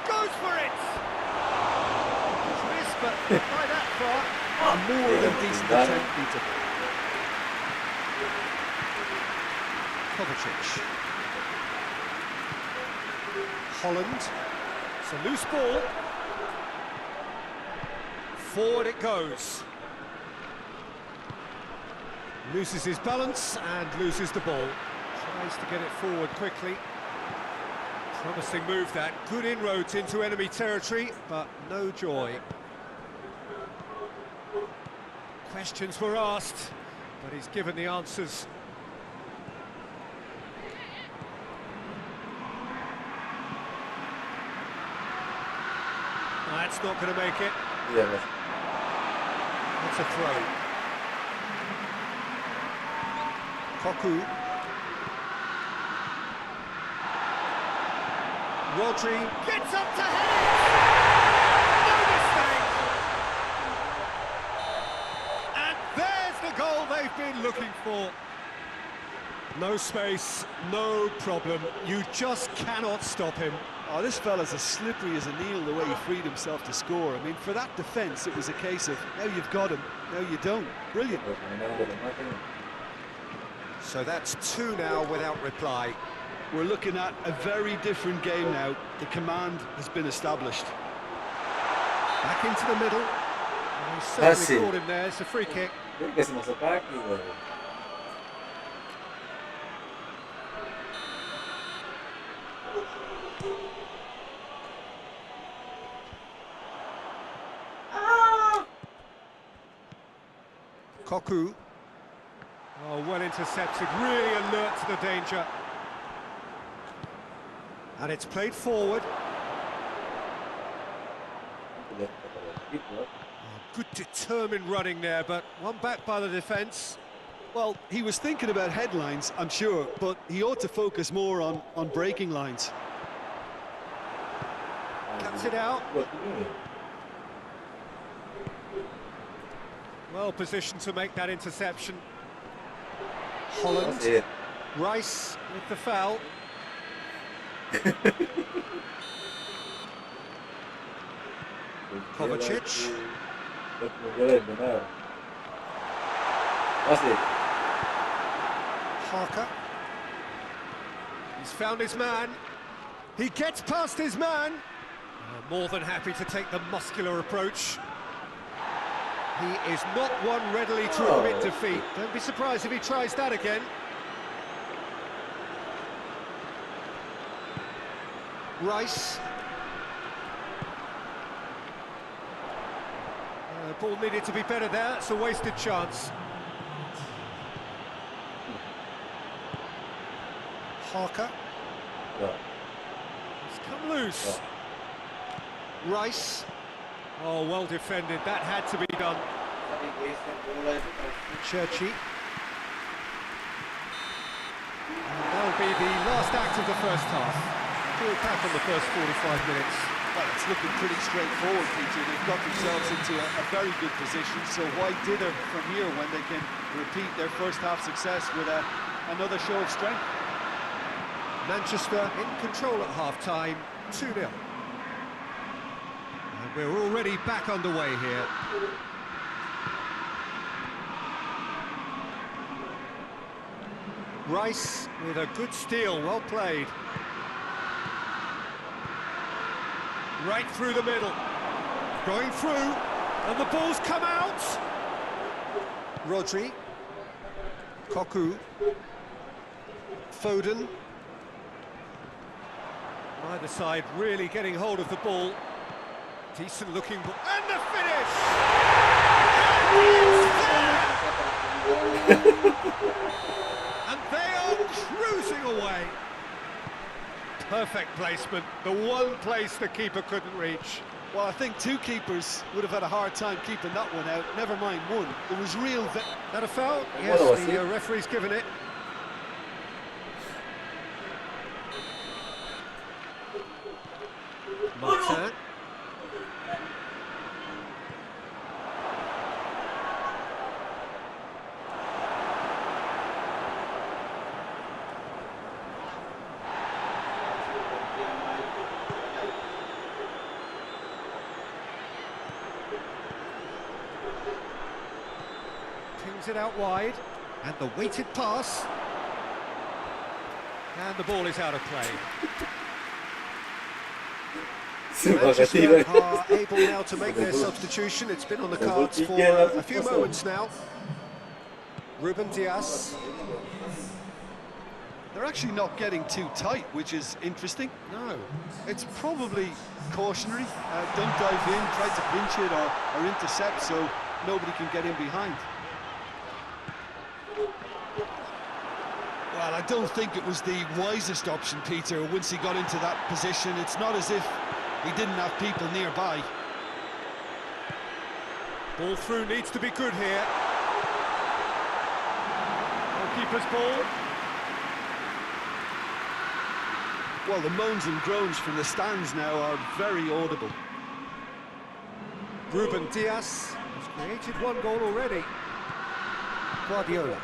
Goes for it! He's missed, but by that far. A more than decent attempt, Peter. Kovacic. Holland. It's a loose ball. Forward it goes. Loses his balance and loses the ball. Tries to get it forward quickly. Promising move that. Good inroads into enemy territory, but no joy. Questions were asked, but he's given the answers. That's not going to make it. Yeah, It's a throw. Koku. Rodri gets up to head it! No mistake! And there's the goal they've been looking for. No space, no problem. You just cannot stop him. Oh, this fella's as slippery as a needle the way he freed himself to score. I mean, for that defence, it was a case of, now you've got him, now you don't. Brilliant. So that's two now without reply. We're looking at a very different game now. The command has been established. Back into the middle. And he certainly caught him there. It's a free kick. Creo que se nos apaga aquí, güey. Koku. Oh, well intercepted, really alert to the danger. And it's played forward. Oh, good determined running there, but one back by the defence. Well, he was thinking about headlines, I'm sure, but he ought to focus more on breaking lines. Cuts it out. Well positioned to make that interception. Holland. Rice with the foul. Kovacic. Harker. He's found his man. He gets past his man. More than happy to take the muscular approach. He is not one readily to admit defeat. Don't be surprised if he tries that again. Rice. Ball needed to be better there. It's a wasted chance. Harker. It's come loose. Rice. Oh, well defended. That had to be done. Churchy. And that'll be the last act of the first half. We'll back on the first 45 minutes. Well, it's looking pretty straightforward, Peter. They've got themselves into a very good position, so why dither from here when they can repeat their first half success with another show of strength? Manchester in control at half-time, 2-0. And we're already back underway here. Rice with a good steal, well played. Right through the middle. Going through, and the ball's come out. Rodri. Koku. Foden. Either side really getting hold of the ball. Decent looking ball. And the finish! And they are cruising away. Perfect placement, the one place the keeper couldn't reach. Well, I think two keepers would have had a hard time keeping that one out, never mind one. There was real... That a foul? Yes, the referee's given it. Martin. Pings it out wide, and the weighted pass. And the ball is out of play. Manchester are able now to make their substitution. It's been on the cards for a few moments now. Ruben Dias. They're actually not getting too tight, which is interesting. No. It's probably cautionary. Don't dive in, try to pinch it or intercept so nobody can get in behind. Well, I don't think it was the wisest option, Peter, once he got into that position. It's not as if he didn't have people nearby. Ball through needs to be good here. Goalkeeper's ball. Well, the moans and groans from the stands now are very audible. Ruben Dias has created one goal already. Guardiola.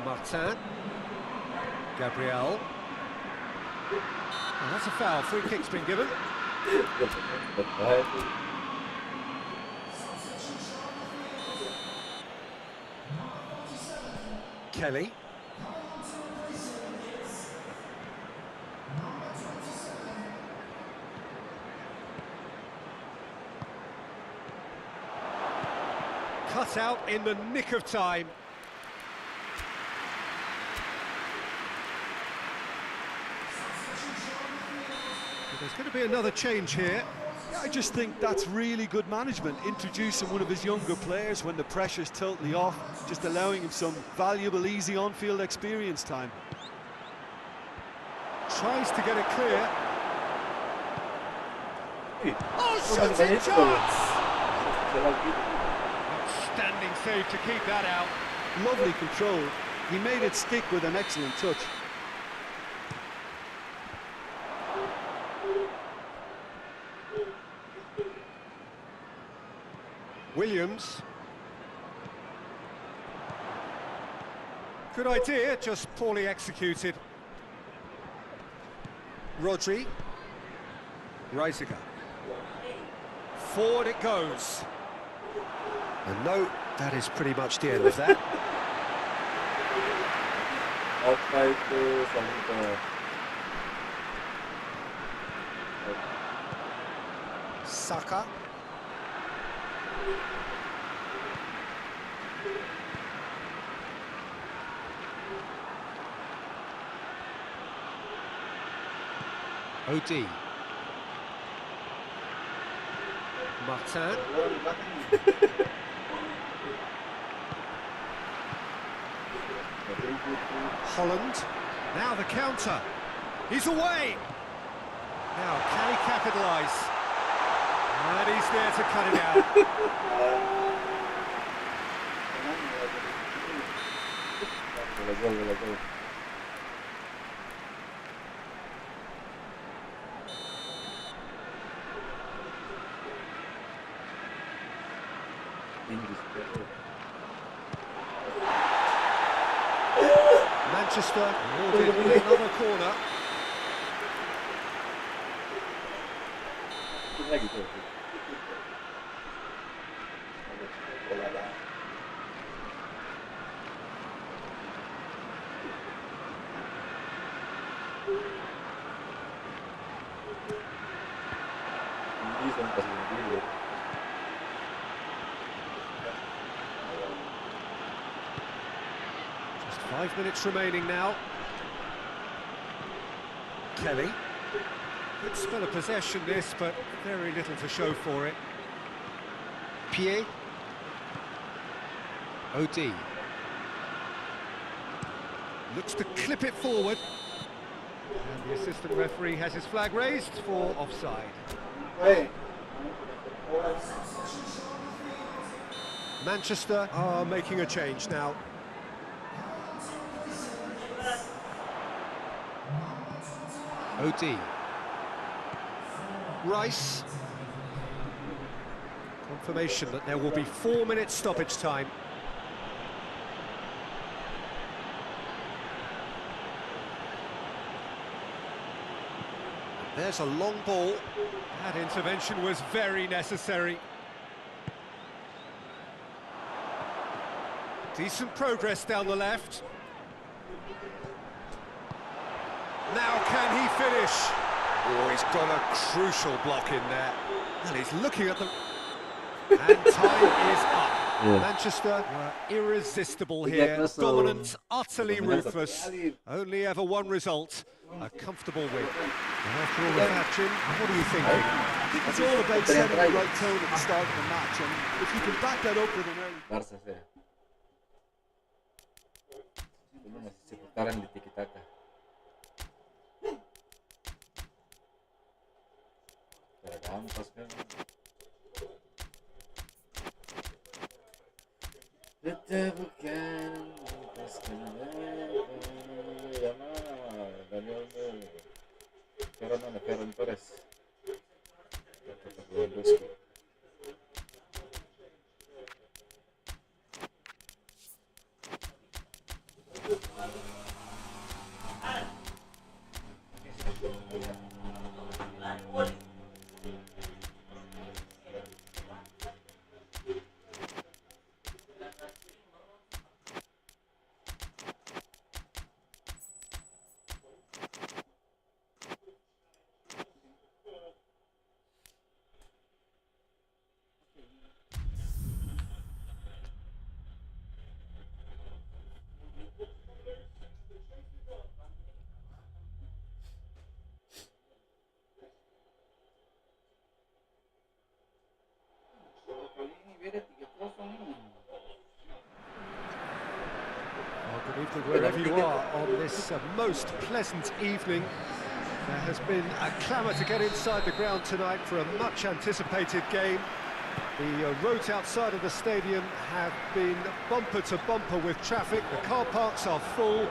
Martin. Gabriel. Oh, that's a foul. Free kick's been given. Kelly. Cut out in the nick of time. There's going to be another change here. I just think that's really good management, introducing one of his younger players when the pressure's totally off, just allowing him some valuable, easy on-field experience time. Tries to get it clear. Oh, shooting chance! Outstanding save to keep that out. Lovely control. He made it stick with an excellent touch. Williams. Good idea, just poorly executed. Rodri. Reisiger. Forward it goes. And no, that is pretty much the end of that. Saka. OD. Martin. Holland. Now the counter. He's away. Now, can he capitalise? And he's there to cut it out. Manchester awarded another corner. Just 5 minutes remaining now. Kelly. Good spell of possession this, but very little to show for it. Pied. OD. Looks to clip it forward. And the assistant referee has his flag raised for offside. Manchester are making a change now. OD. Rice. Confirmation that there will be 4 minutes stoppage time. There's a long ball. That intervention was very necessary. Decent progress down the left. Now can he finish? Oh, he's got a crucial block in there. And he's looking at the... And time is up. Yeah. Manchester were irresistible here. Dominant, utterly ruthless. Only ever one result. A comfortable win. And after all of that, Jim, what are you thinking? It's all about setting the right tone at the start of the match, and if you can back that up with an early... Barça sih. Cuma masih seputaran di tiki-taka. Cara hampas kan. Kita bukan lepaskan yang mana Daniel Ferran mana Ferran Torres. Well, good evening wherever you are on this most pleasant evening. There has been a clamour to get inside the ground tonight for a much anticipated game. The roads outside of the stadium have been bumper to bumper with traffic. The car parks are full.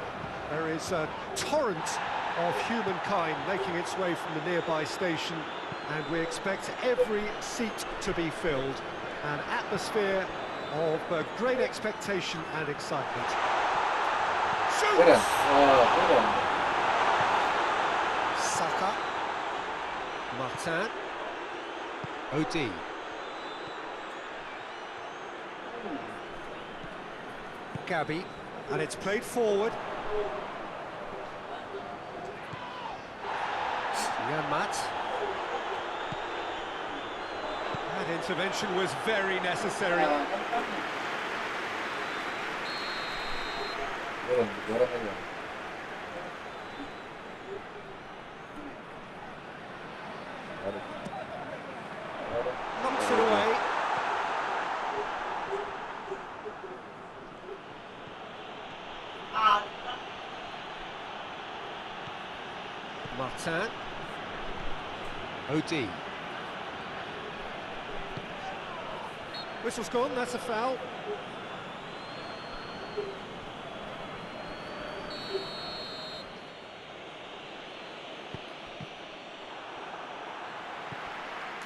There is a torrent of humankind making its way from the nearby station, and we expect every seat to be filled. An atmosphere of great expectation and excitement. Shoots! Saka. Martin. OD. Gabby, and it's played forward. Jan Maat. That intervention was very necessary. Dorong aja. Knocks it away. Martin. OD. Whistle's gone, that's a foul.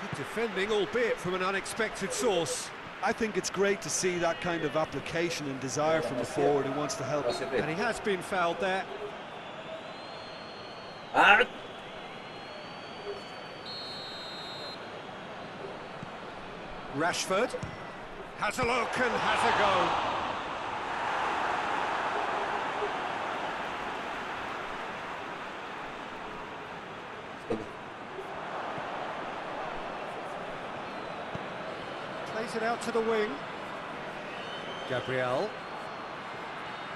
Good defending, albeit from an unexpected source. I think it's great to see that kind of application and desire from a forward who wants to help. And he has been fouled there. Ah! Rashford has a look and has a go. Plays it out to the wing. Gabriel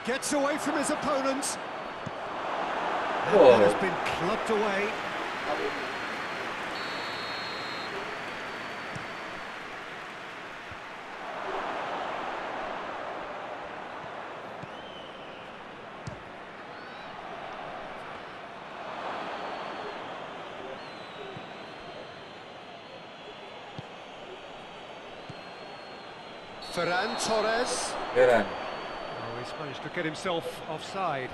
gets away from his opponent. And that has been clubbed away. Ferran Torres. Heran. Oh, he's managed to get himself offside.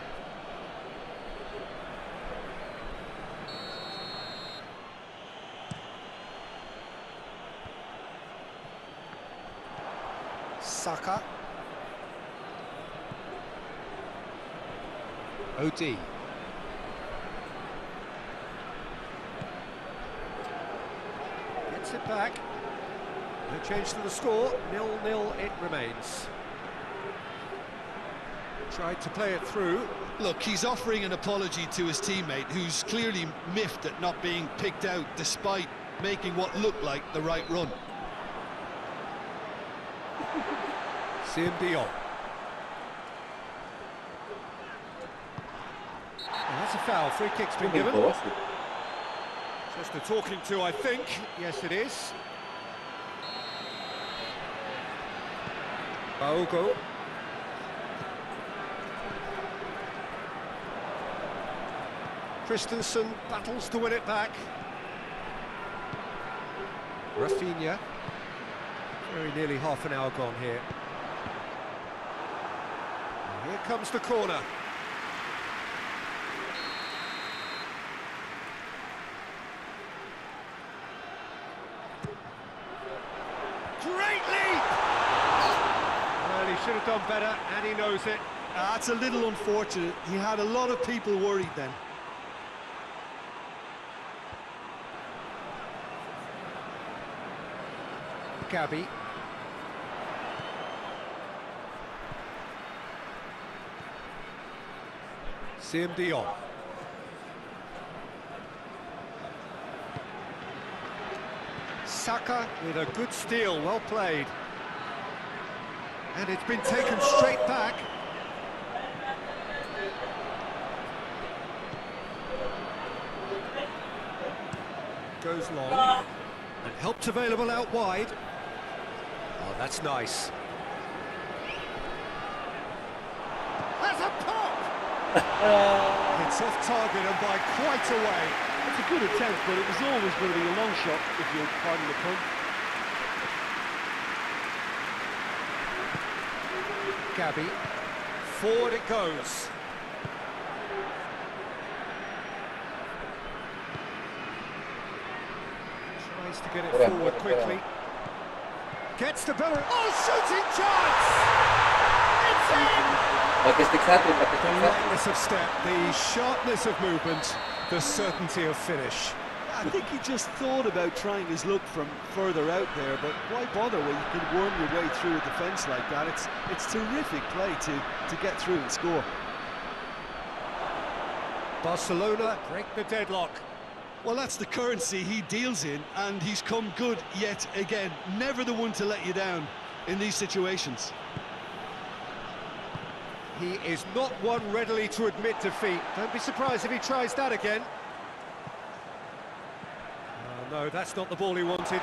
Saka. OD. Gets it back. No change to the score, 0-0 it remains. Tried to play it through. Look, he's offering an apology to his teammate, who's clearly miffed at not being picked out despite making what looked like the right run. Dion. Well, that's a foul. Free kick's been given. Just a talking to, I think. Yes, it is. Baogo. Christensen battles to win it back. Rafinha. Very nearly half an hour gone here. And here comes the corner. Great leap! Well, he should have done better, and he knows it. That's a little unfortunate. He had a lot of people worried then. Gabby. Dion. Saka with a good steal, well played. And it's been taken straight back. Goes long. And help's available out wide. Oh, that's nice. Has a pop! It's off target and by quite a way. It's a good attempt, but it was always going to be a long shot, if you'll pardon the pun. Gabby. Forward it goes. Tries to get it forward quickly. Gets the Bellerin. Oh, shooting chance! It's in! Pakai stick satu, pakai The stick satu. lightness of step, the sharpness of movement, the certainty of finish. I think he just thought about trying his luck from further out there, but why bother when you can worm your way through a defence like that? It's terrific play to get through and score. Barcelona break the deadlock. Well, that's the currency he deals in, and he's come good yet again. Never the one to let you down in these situations. He is not one readily to admit defeat. Don't be surprised if he tries that again. Oh, no, that's not the ball he wanted.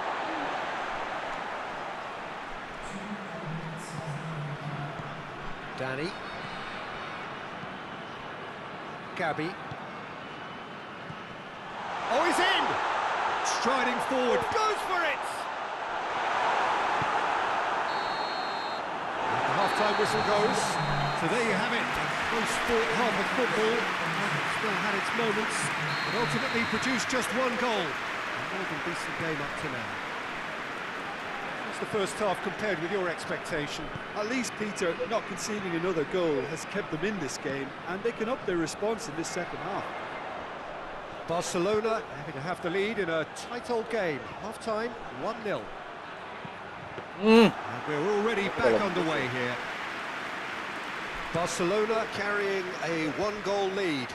Danny. Gabby. Oh, he's in! Striding forward, goes for it! And the half-time whistle goes. So there you have it. Most fought half of football. Still had its moments, but ultimately produced just one goal. A more than decent game up to now. What's the first half compared with your expectation? At least, Peter, not conceding another goal has kept them in this game, and they can up their response in this second half. Barcelona having to have the lead in a tight old game. Half-time, 1-0. And we're already back underway here. Barcelona carrying a one-goal lead.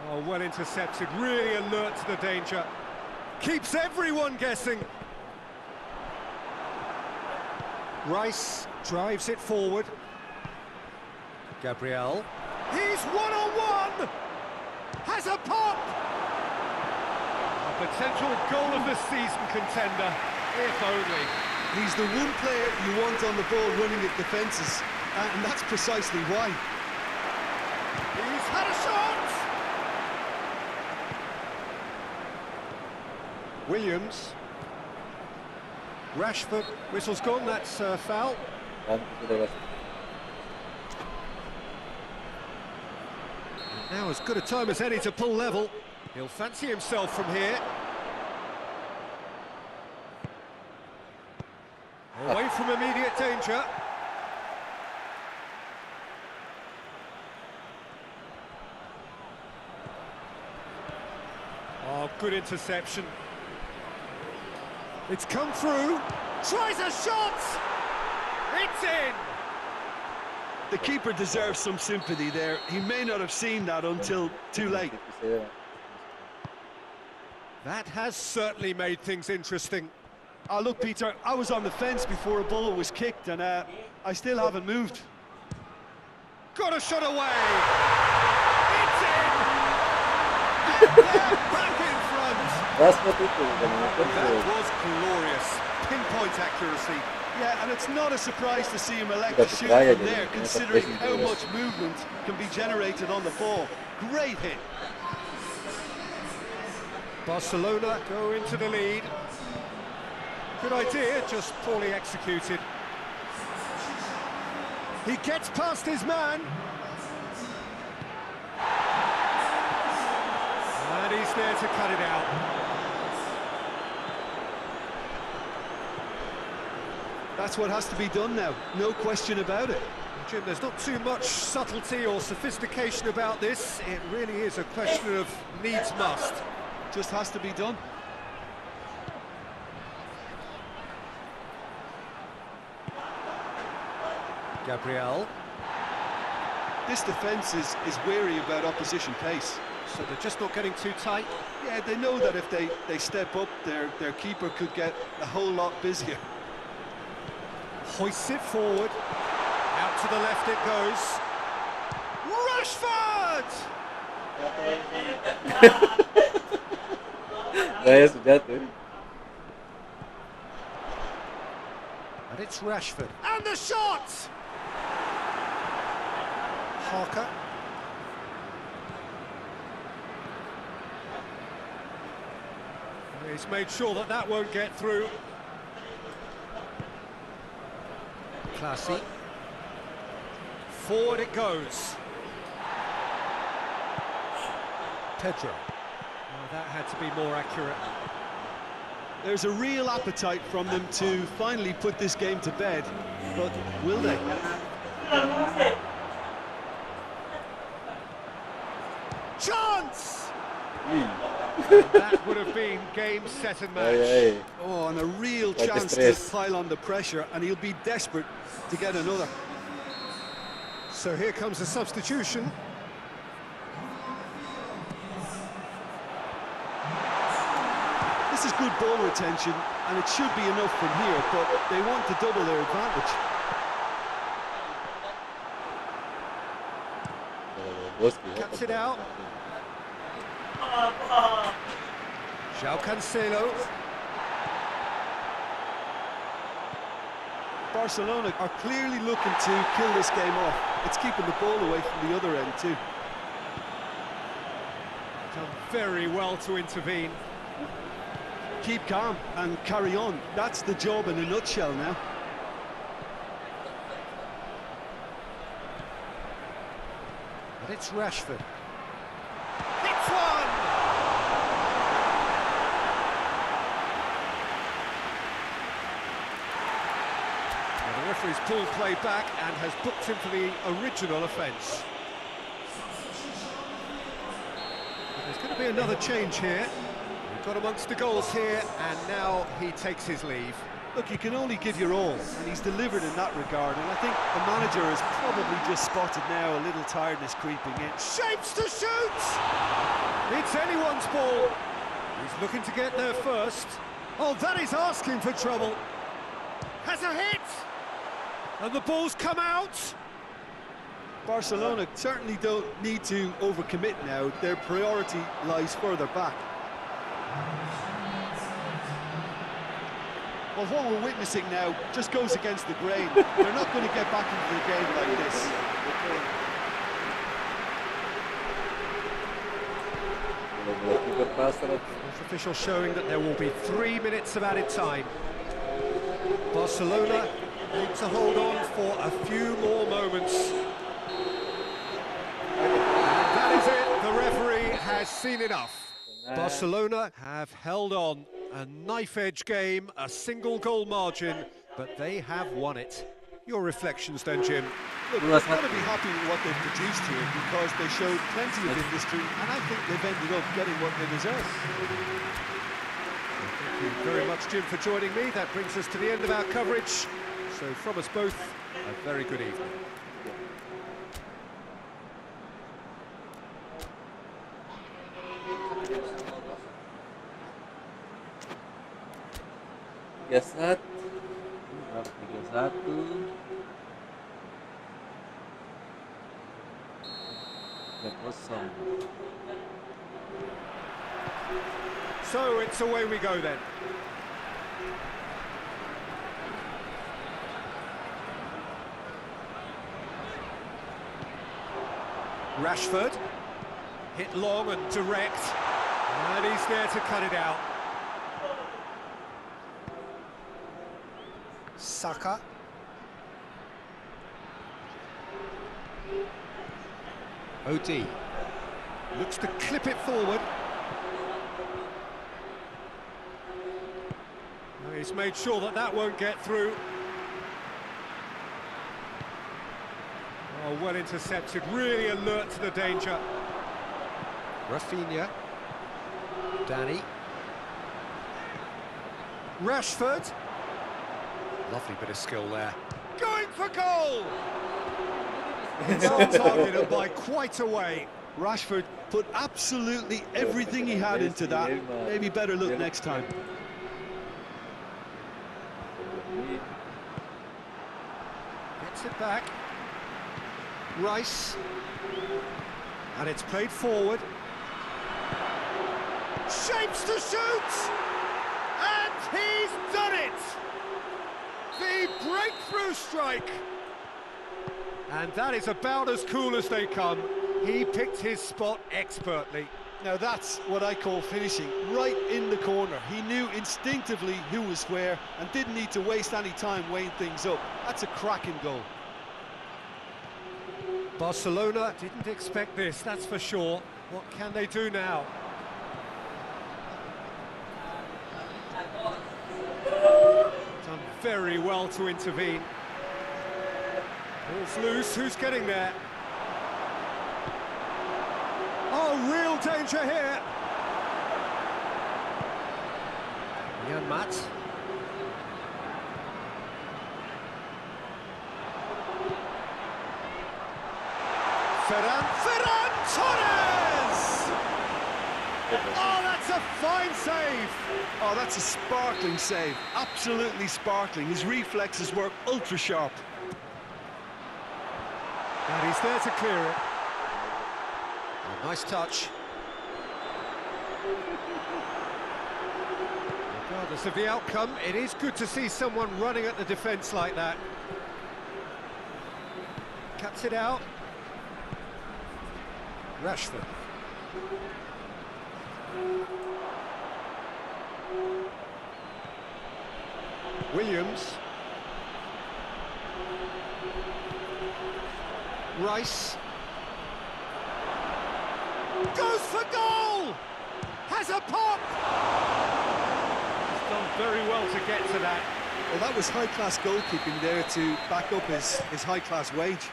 Oh, well intercepted, really alert to the danger. Keeps everyone guessing. Rice drives it forward. Gabriel. He's one-on-one! Has a pop! A potential goal of the season contender, if only. He's the one player you want on the ball running at defences, and that's precisely why. He's had a shot! Williams. Rashford, whistle's gone, that's a foul. Now as good a time as any to pull level. He'll fancy himself from here. Away from immediate danger. Oh, good interception. It's come through. Tries a shot! It's in! The keeper deserves some sympathy there. He may not have seen that until too late. That has certainly made things interesting. Look, Peter, I was on the fence before a ball was kicked, and I still haven't moved. Got a shot away! It's in! And they're back in front! That was glorious. Pinpoint accuracy. Yeah, and it's not a surprise to see him elect to shoot from there, considering how much movement can be generated on the ball. Great hit. Barcelona go into the lead. Good idea, just poorly executed. He gets past his man. And he's there to cut it out. That's what has to be done now, no question about it. Jim, there's not too much subtlety or sophistication about this. It really is a question of needs must. Just has to be done. Gabriel. This defence is wary about opposition pace. So they're just not getting too tight. Yeah, they know that if they step up, their keeper could get a whole lot busier. Hoists it forward. Out to the left it goes. Rashford! And it's Rashford. And the shot! Harker. He's made sure that that won't get through. Classy. Forward it goes. Pedro. Oh, that had to be more accurate. There's a real appetite from them to finally put this game to bed, but will they? Chance! That would have been game, set and match. Oh, and a real chance to pile on the pressure, and he'll be desperate to get another. So here comes a substitution. good ball retention, and it should be enough from here, but they want to double their advantage. Cuts it out. João Cancelo. Barcelona are clearly looking to kill this game off. It's keeping the ball away from the other end too. Done very well to intervene. Keep calm and carry on. That's the job in a nutshell now. But it's Rashford. Hits one! Well, the referee's pulled play back and has booked him for the original offence. But there's going to be another change here. We've got amongst the goals here, and now he takes his leave. Look, you can only give your all, and he's delivered in that regard, and I think the manager has probably just spotted now a little tiredness creeping in. Shapes to shoot! It's anyone's ball. He's looking to get there first. Oh, that is asking for trouble. Has a hit! And the ball's come out. Barcelona certainly don't need to overcommit now. Their priority lies further back. Well, what we're witnessing now just goes against the grain. They're not going to get back into the game like this. Fourth official showing that there will be 3 minutes of added time. Barcelona need to hold on for a few more moments. And that is it. The referee has seen enough. Barcelona have held on. A knife-edge game, a single goal margin, but they have won it. Your reflections then, Jim? Look, they've got to be happy with what they've produced here, because they showed plenty of industry, and I think they've ended up getting what they deserve. Thank you very much, Jim, for joining me. That brings us to the end of our coverage. So from us both, a very good evening. Satu, 3-0. So it's away we go then. Rashford, hit long and direct, and he's there to cut it out. Saka. OD looks to clip it forward. Oh, he's made sure that that won't get through. Oh, well intercepted, really alert to the danger. Rafinha. Danny. Rashford. Lovely bit of skill there. Going for goal! It's on target and by quite a way. Rashford put absolutely everything he had into that. Maybe better look next time. Gets it back. Rice. And it's played forward. Shapes to shoot! And he's done it! The breakthrough strike! And that is about as cool as they come. He picked his spot expertly. Now that's what I call finishing, right in the corner. He knew instinctively who was where and didn't need to waste any time weighing things up. That's a cracking goal. Barcelona didn't expect this, that's for sure. What can they do now? Done very well to intervene. Ball's loose, who's getting there? Oh, real danger here. Jan Maat. Ferran Torres! Oh, that's a fine save! Oh, that's a sparkling save. Absolutely sparkling. His reflexes were ultra sharp. And he's there to clear it. Oh, nice touch. Regardless of the outcome, it is good to see someone running at the defence like that. Cuts it out. Rashford. Williams. Rice. Goes for goal! Has a pop! He's done very well to get to that. Well, that was high-class goalkeeping there to back up his high-class wage.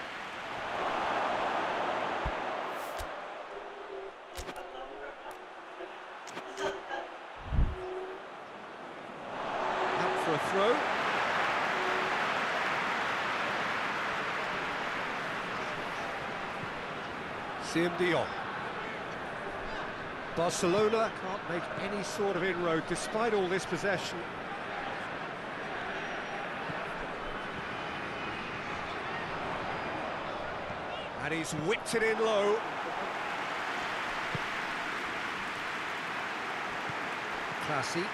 Out for a throw. Dion. Barcelona can't make any sort of inroad despite all this possession. And he's whipped it in low. Classy.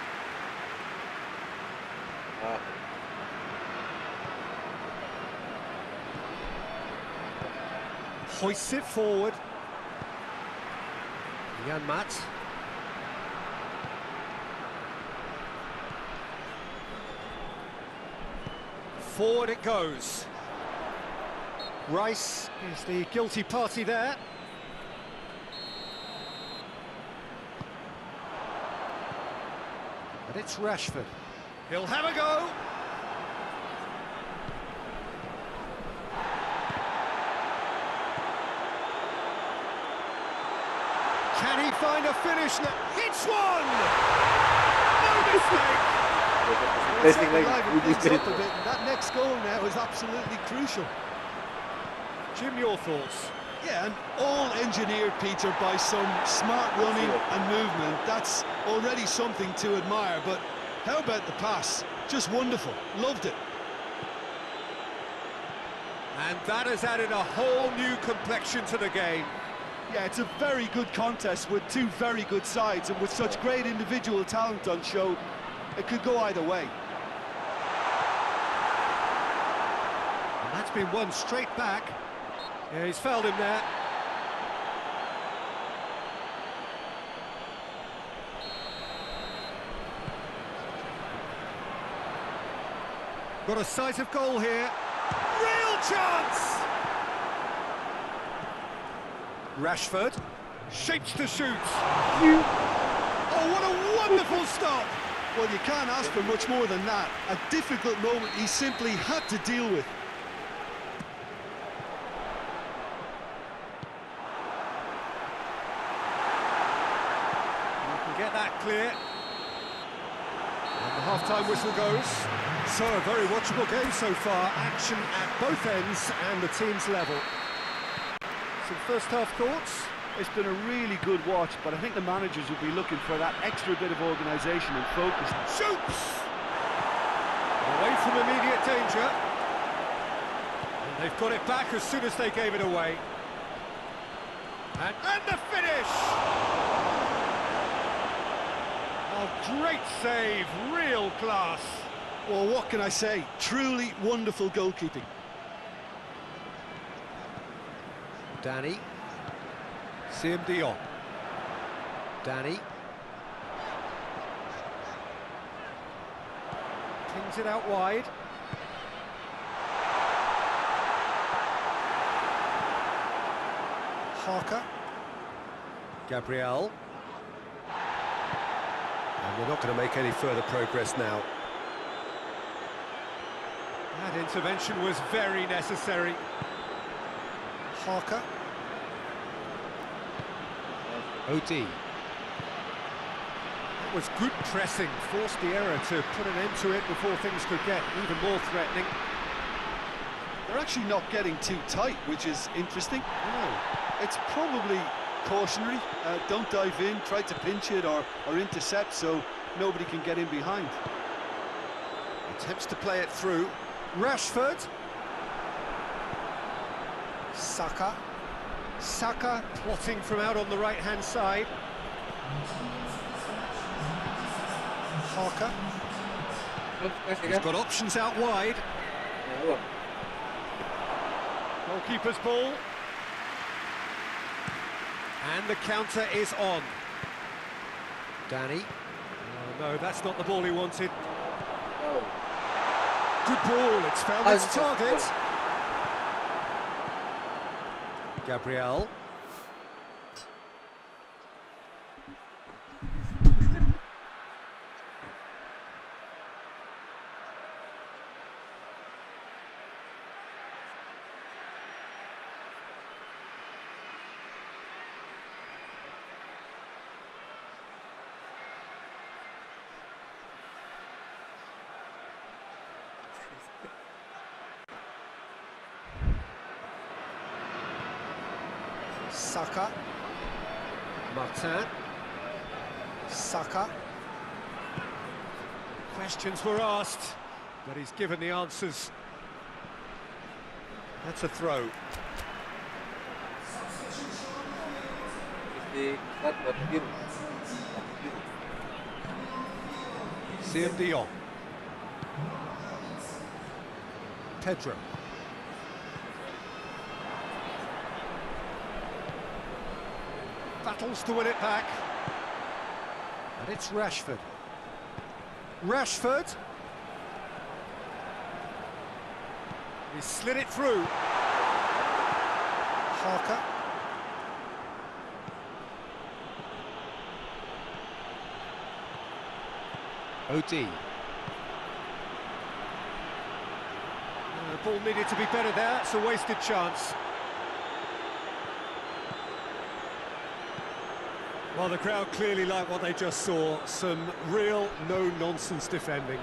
Hoists it forward. Jan Maat. Forward it goes. Rice is the guilty party there. And it's Rashford. He'll have a go. Can he find a finish now? Hits one! No mistake! Basically, Liven things up a bit, and that next goal now is absolutely crucial. Jim, your thoughts? Yeah, and all engineered, Peter, by some smart running and movement. That's already something to admire, but how about the pass? Just wonderful. Loved it. And that has added a whole new complexion to the game. Yeah, it's a very good contest with two very good sides, and with such great individual talent on show, it could go either way. And that's been won straight back. Yeah, he's fouled him there. Got a sight of goal here. Real chance! Rashford shapes to shoot. Oh, what a wonderful stop! Well, you can't ask for much more than that. A difficult moment he simply had to deal with. You can get that clear. And the half-time whistle goes. So, a very watchable game so far. Action at both ends and the team's level. Some first-half thoughts? It's been a really good watch, but I think the managers will be looking for that extra bit of organisation and focus. Shoots! Away from immediate danger. And they've got it back as soon as they gave it away. And the finish! Oh, great save, real class. Well, what can I say? Truly wonderful goalkeeping. Danny. Dion. Danny. Pings it out wide. Harker. Gabriel. And we're not going to make any further progress now. That intervention was very necessary. Harker. OD. That was good pressing, forced the error to put an end to it before things could get even more threatening. They're actually not getting too tight, which is interesting. No. It's probably cautionary. Don't dive in, try to pinch it or intercept so nobody can get in behind. Attempts to play it through. Rashford. Saka. Saka plotting from out on the right-hand side. Parker. He's got options out wide. Goalkeeper's ball. And the counter is on. Danny. Oh, no, that's not the ball he wanted. Good ball, it's found its target. Gabriel. Saka. Martin. Saka. Questions were asked, but he's given the answers. That's a throw. Dion. Pedro. Battles to win it back. And it's Rashford. Rashford. He slid it through. Harker. OD. The ball needed to be better there. It's a wasted chance. Well, the crowd clearly like what they just saw. Some real no-nonsense defending.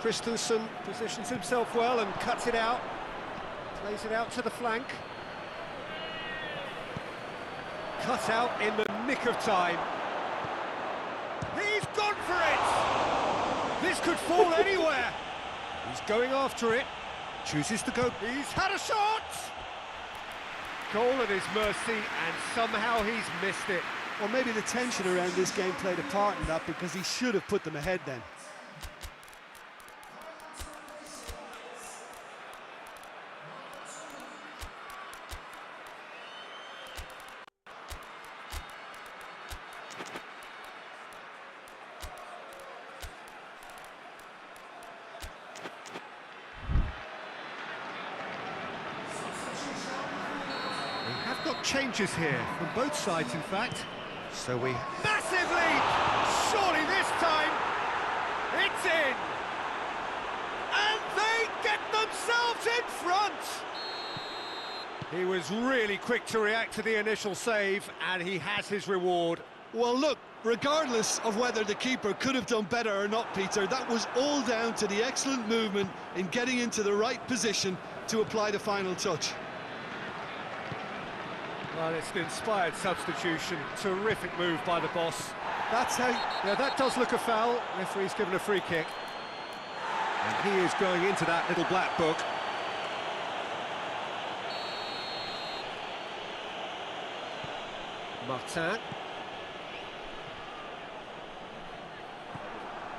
Christensen positions himself well and cuts it out. Plays it out to the flank. Cut out in the nick of time. He's gone for it! This could fall anywhere. He's going after it. Chooses to go. He's had a shot! Goal at his mercy, and somehow he's missed it. Or maybe the tension around this game played a part in that, because he should have put them ahead then. Got changes here from both sides, in fact. So we massive lead. Surely this time it's in, and they get themselves in front. He was really quick to react to the initial save, and he has his reward. Well, look, regardless of whether the keeper could have done better or not, Peter, that was all down to the excellent movement in getting into the right position to apply the final touch. Well, it's an inspired substitution. Terrific move by the boss. That's how... Yeah, that does look a foul. Referee's given a free kick. And he is going into that little black book. Martin.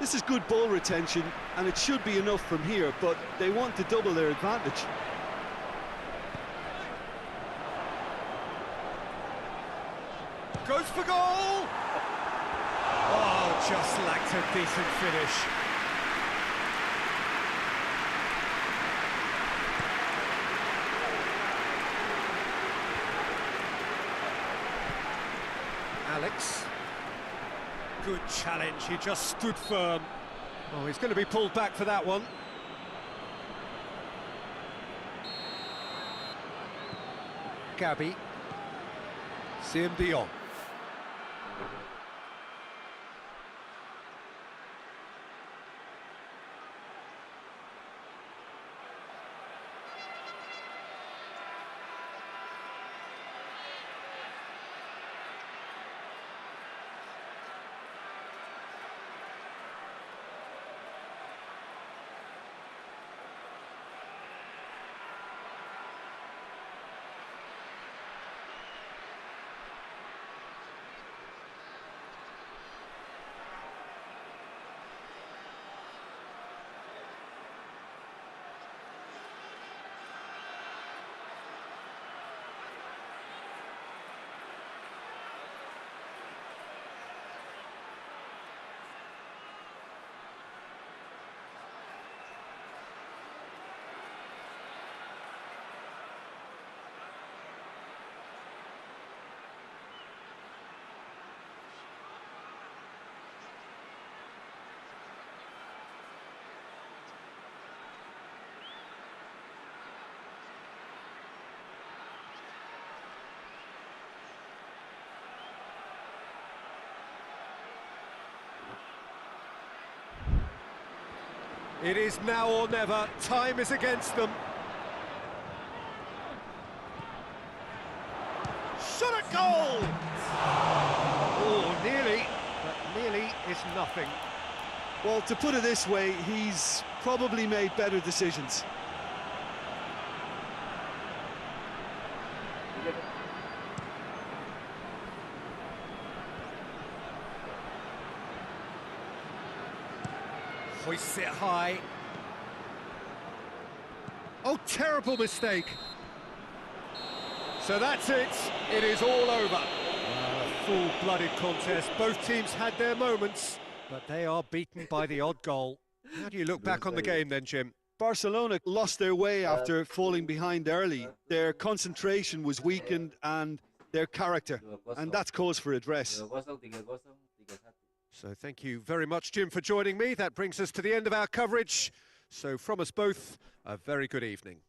This is good ball retention, and it should be enough from here, but they want to double their advantage. Goes for goal! Oh, just lacked a decent finish. Alex. Good challenge, he just stood firm. Oh, he's going to be pulled back for that one. Gabby. Dion. It is now or never. Time is against them. Shot at goal! Oh, nearly, but nearly is nothing. Well, to put it this way, he's probably made better decisions. Hoists it high. Oh, terrible mistake. So that's it. It is all over. A full-blooded contest. Both teams had their moments, but they are beaten by the odd goal. How do you look back on the game then, Jim? Barcelona lost their way after falling behind early. Their concentration was weakened and their character, and that's cause for address. 2-0, 3-0, 3-1. So thank you very much, Jim, for joining me. That brings us to the end of our coverage. So from us both, a very good evening.